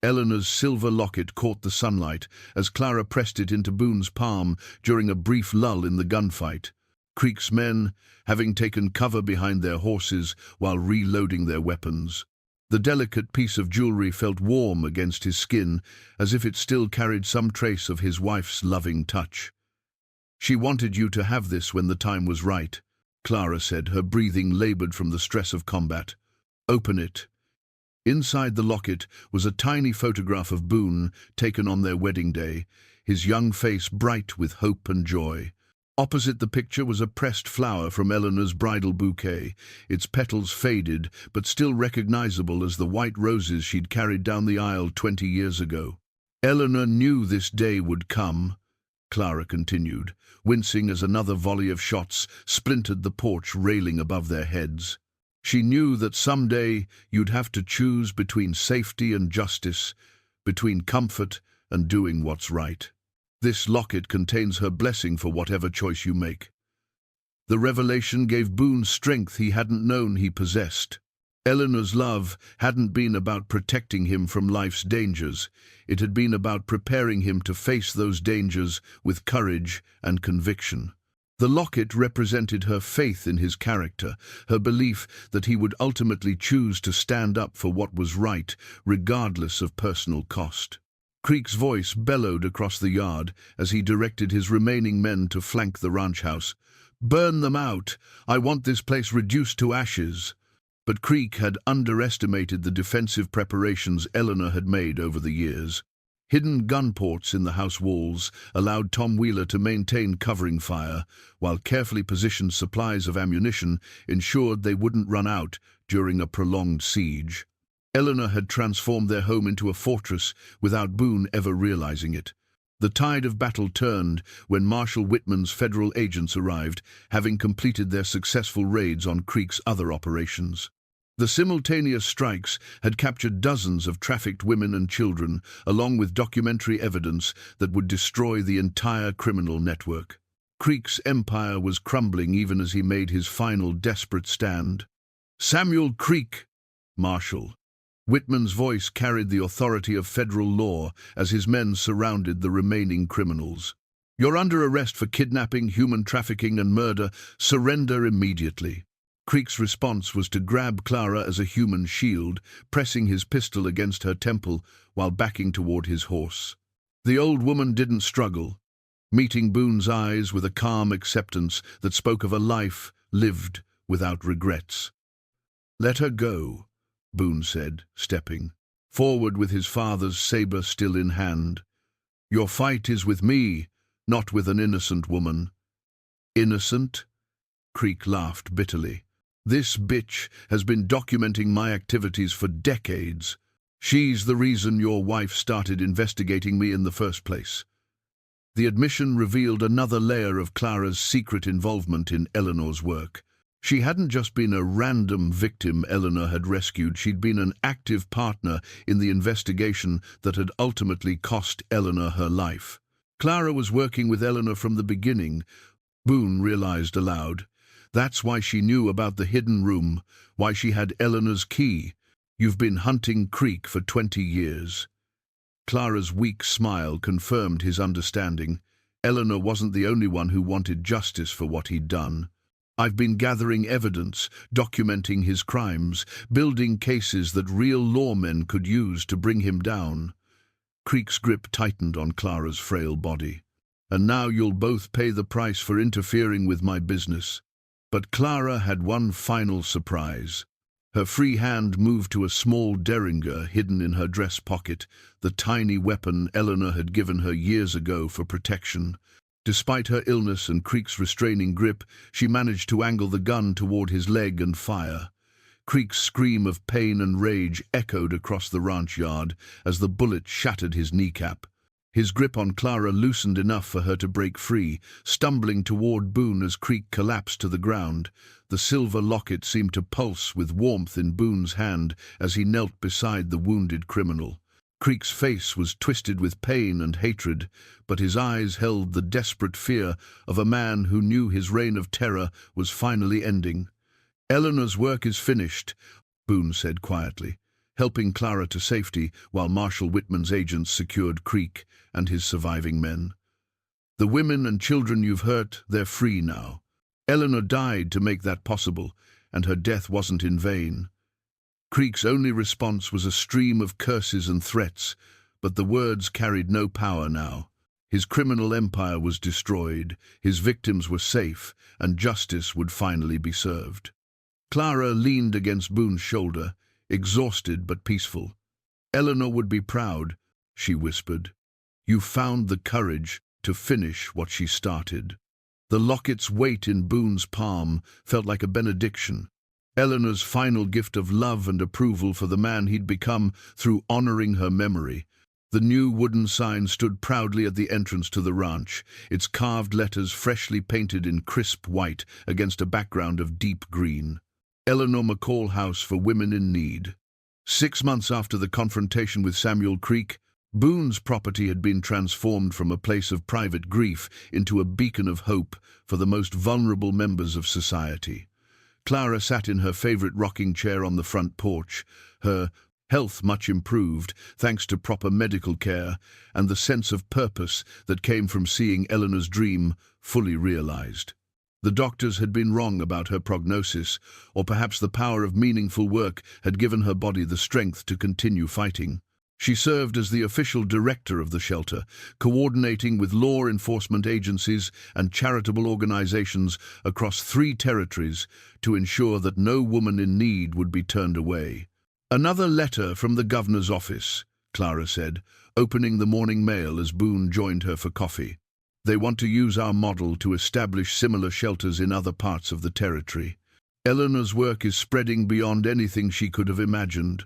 Eleanor's silver locket caught the sunlight as Clara pressed it into Boone's palm during a brief lull in the gunfight. Creek's men, having taken cover behind their horses while reloading their weapons. The delicate piece of jewelry felt warm against his skin, as if it still carried some trace of his wife's loving touch. "She wanted you to have this when the time was right," Clara said, her breathing labored from the stress of combat. "Open it." Inside the locket was a tiny photograph of Boone, taken on their wedding day, his young face bright with hope and joy. Opposite the picture was a pressed flower from Eleanor's bridal bouquet, its petals faded but still recognizable as the white roses she'd carried down the aisle 20 years ago. "Eleanor knew this day would come," Clara continued, wincing as another volley of shots splintered the porch railing above their heads. "She knew that someday you'd have to choose between safety and justice, between comfort and doing what's right. This locket contains her blessing for whatever choice you make." The revelation gave Boone strength he hadn't known he possessed. Eleanor's love hadn't been about protecting him from life's dangers. It had been about preparing him to face those dangers with courage and conviction. The locket represented her faith in his character, her belief that he would ultimately choose to stand up for what was right, regardless of personal cost. Creek's voice bellowed across the yard as he directed his remaining men to flank the ranch house. "Burn them out! I want this place reduced to ashes!" But Creek had underestimated the defensive preparations Eleanor had made over the years. Hidden gun ports in the house walls allowed Tom Wheeler to maintain covering fire, while carefully positioned supplies of ammunition ensured they wouldn't run out during a prolonged siege. Eleanor had transformed their home into a fortress without Boone ever realizing it. The tide of battle turned when Marshal Whitman's federal agents arrived, having completed their successful raids on Creek's other operations. The simultaneous strikes had captured dozens of trafficked women and children, along with documentary evidence that would destroy the entire criminal network. Creek's empire was crumbling even as he made his final desperate stand. "Samuel Creek, Marshal." Whitman's voice carried the authority of federal law as his men surrounded the remaining criminals. "You're under arrest for kidnapping, human trafficking, and murder. Surrender immediately." Creek's response was to grab Clara as a human shield, pressing his pistol against her temple while backing toward his horse. The old woman didn't struggle, meeting Boone's eyes with a calm acceptance that spoke of a life lived without regrets. "Let her go," Boone said, stepping forward with his father's saber still in hand. "Your fight is with me, not with an innocent woman." "Innocent?" Creek laughed bitterly. "This bitch has been documenting my activities for decades. She's the reason your wife started investigating me in the first place." The admission revealed another layer of Clara's secret involvement in Eleanor's work. She hadn't just been a random victim Eleanor had rescued, she'd been an active partner in the investigation that had ultimately cost Eleanor her life. Clara was working with Eleanor from the beginning, Boone realized aloud. That's why she knew about the hidden room, why she had Eleanor's key. "You've been hunting Creek for 20 years. Clara's weak smile confirmed his understanding. Eleanor wasn't the only one who wanted justice for what he'd done. "I've been gathering evidence, documenting his crimes, building cases that real lawmen could use to bring him down." Creek's grip tightened on Clara's frail body. "And now you'll both pay the price for interfering with my business." But Clara had one final surprise. Her free hand moved to a small derringer hidden in her dress pocket, the tiny weapon Eleanor had given her years ago for protection. Despite her illness and Creek's restraining grip, she managed to angle the gun toward his leg and fire. Creek's scream of pain and rage echoed across the ranch yard as the bullet shattered his kneecap. His grip on Clara loosened enough for her to break free, stumbling toward Boone as Creek collapsed to the ground. The silver locket seemed to pulse with warmth in Boone's hand as he knelt beside the wounded criminal. Creek's face was twisted with pain and hatred, but his eyes held the desperate fear of a man who knew his reign of terror was finally ending. "Eleanor's work is finished," Boone said quietly, helping Clara to safety while Marshal Whitman's agents secured Creek and his surviving men. "The women and children you've hurt, they're free now. Eleanor died to make that possible, and her death wasn't in vain." Creek's only response was a stream of curses and threats, but the words carried no power now. His criminal empire was destroyed, his victims were safe, and justice would finally be served. Clara leaned against Boone's shoulder, exhausted but peaceful. "Eleanor would be proud," she whispered. "You found the courage to finish what she started." The locket's weight in Boone's palm felt like a benediction, Eleanor's final gift of love and approval for the man he'd become through honoring her memory. The new wooden sign stood proudly at the entrance to the ranch, its carved letters freshly painted in crisp white against a background of deep green. Eleanor McCall House for Women in Need. 6 months after the confrontation with Samuel Creek, Boone's property had been transformed from a place of private grief into a beacon of hope for the most vulnerable members of society. Clara sat in her favorite rocking chair on the front porch, her health much improved thanks to proper medical care and the sense of purpose that came from seeing Eleanor's dream fully realized. The doctors had been wrong about her prognosis, or perhaps the power of meaningful work had given her body the strength to continue fighting. She served as the official director of the shelter, coordinating with law enforcement agencies and charitable organizations across 3 territories to ensure that no woman in need would be turned away. "Another letter from the governor's office," Clara said, opening the morning mail as Boone joined her for coffee. "They want to use our model to establish similar shelters in other parts of the territory. Eleanor's work is spreading beyond anything she could have imagined."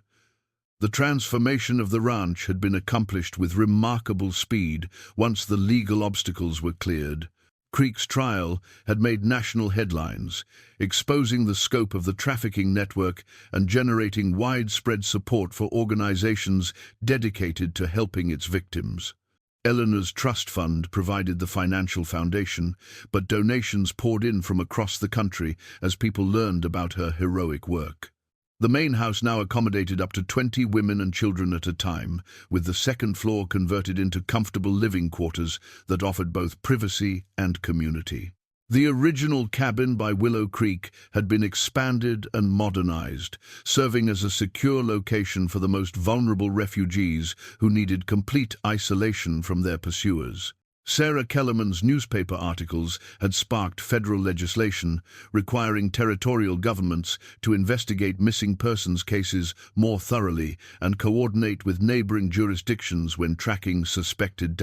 The transformation of the ranch had been accomplished with remarkable speed once the legal obstacles were cleared. Creek's trial had made national headlines, exposing the scope of the trafficking network and generating widespread support for organizations dedicated to helping its victims. Eleanor's trust fund provided the financial foundation, but donations poured in from across the country as people learned about her heroic work. The main house now accommodated up to 20 women and children at a time, with the second floor converted into comfortable living quarters that offered both privacy and community. The original cabin by Willow Creek had been expanded and modernized, serving as a secure location for the most vulnerable refugees who needed complete isolation from their pursuers. Sarah Kellerman's newspaper articles had sparked federal legislation requiring territorial governments to investigate missing persons cases more thoroughly and coordinate with neighboring jurisdictions when tracking suspected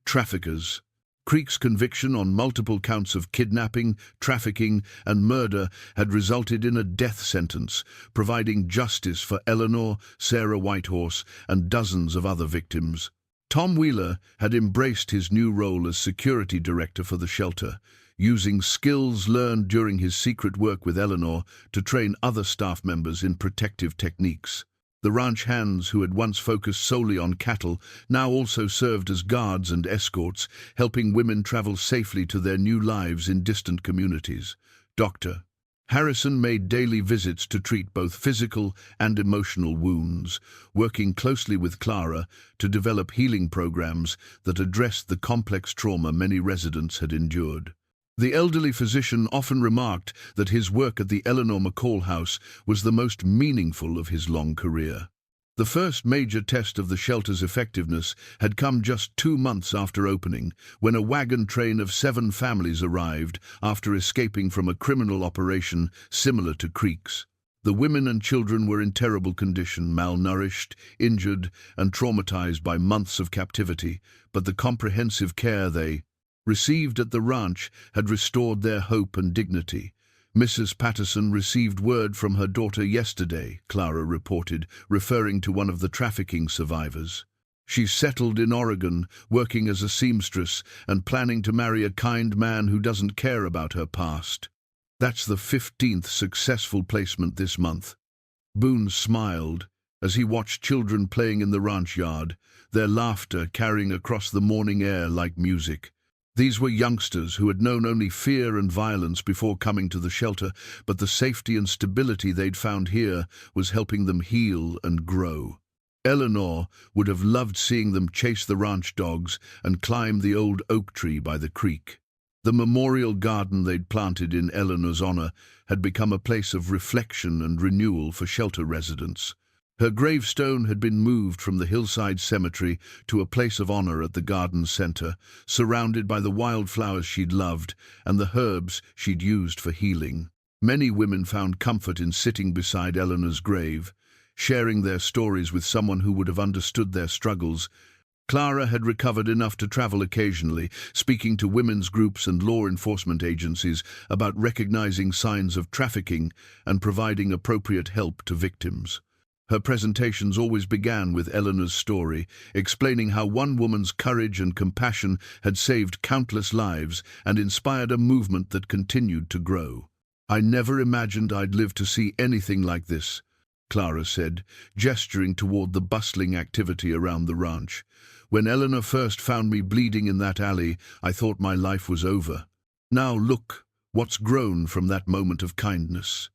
traffickers. Creek's conviction on multiple counts of kidnapping, trafficking, and murder had resulted in a death sentence, providing justice for Eleanor, Sarah Whitehorse, and dozens of other victims. Tom Wheeler had embraced his new role as security director for the shelter, using skills learned during his secret work with Eleanor to train other staff members in protective techniques. The ranch hands who had once focused solely on cattle now also served as guards and escorts, helping women travel safely to their new lives in distant communities. Dr. Harrison made daily visits to treat both physical and emotional wounds, working closely with Clara to develop healing programs that addressed the complex trauma many residents had endured. The elderly physician often remarked that his work at the Eleanor McCall House was the most meaningful of his long career. The first major test of the shelter's effectiveness had come just 2 months after opening, when a wagon train of 7 families arrived after escaping from a criminal operation similar to Creek's. The women and children were in terrible condition, malnourished, injured, and traumatized by months of captivity, but the comprehensive care they received at the ranch had restored their hope and dignity. Mrs. Patterson received word from her daughter yesterday, Clara reported, referring to one of the trafficking survivors. She's settled in Oregon, working as a seamstress and planning to marry a kind man who doesn't care about her past. That's the 15th successful placement this month. Boone smiled as he watched children playing in the ranch yard, their laughter carrying across the morning air like music. These were youngsters who had known only fear and violence before coming to the shelter, but the safety and stability they'd found here was helping them heal and grow. Eleanor would have loved seeing them chase the ranch dogs and climb the old oak tree by the creek. The memorial garden they'd planted in Eleanor's honor had become a place of reflection and renewal for shelter residents. Her gravestone had been moved from the hillside cemetery to a place of honor at the garden center, surrounded by the wildflowers she'd loved and the herbs she'd used for healing. Many women found comfort in sitting beside Eleanor's grave, sharing their stories with someone who would have understood their struggles. Clara had recovered enough to travel occasionally, speaking to women's groups and law enforcement agencies about recognizing signs of trafficking and providing appropriate help to victims. Her presentations always began with Eleanor's story, explaining how one woman's courage and compassion had saved countless lives and inspired a movement that continued to grow. "I never imagined I'd live to see anything like this," Clara said, gesturing toward the bustling activity around the ranch. "When Eleanor first found me bleeding in that alley, I thought my life was over. Now look what's grown from that moment of kindness."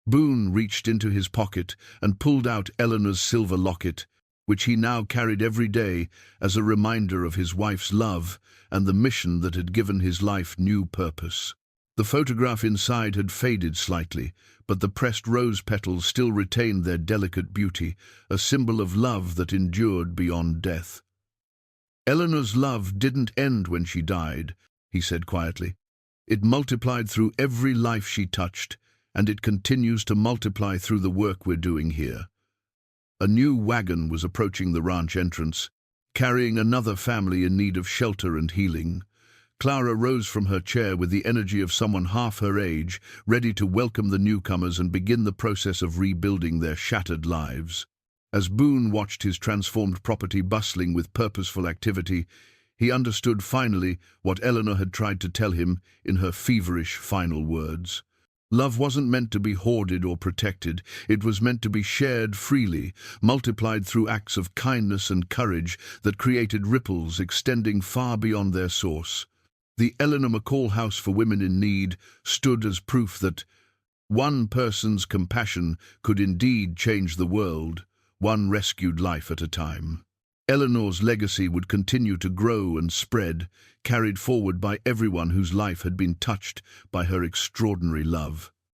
Boone reached into his pocket and pulled out Eleanor's silver locket, which he now carried every day as a reminder of his wife's love and the mission that had given his life new purpose. The photograph inside had faded slightly, but the pressed rose petals still retained their delicate beauty, a symbol of love that endured beyond death. "Eleanor's love didn't end when she died," he said quietly. "It multiplied through every life she touched, and it continues to multiply through the work we're doing here." A new wagon was approaching the ranch entrance, carrying another family in need of shelter and healing. Clara rose from her chair with the energy of someone half her age, ready to welcome the newcomers and begin the process of rebuilding their shattered lives. As Boone watched his transformed property bustling with purposeful activity, he understood finally what Eleanor had tried to tell him in her feverish final words. Love wasn't meant to be hoarded or protected. It was meant to be shared freely, multiplied through acts of kindness and courage that created ripples extending far beyond their source. The Eleanor McCall House for Women in Need stood as proof that one person's compassion could indeed change the world, one rescued life at a time. Eleanor's legacy would continue to grow and spread, carried forward by everyone whose life had been touched by her extraordinary love.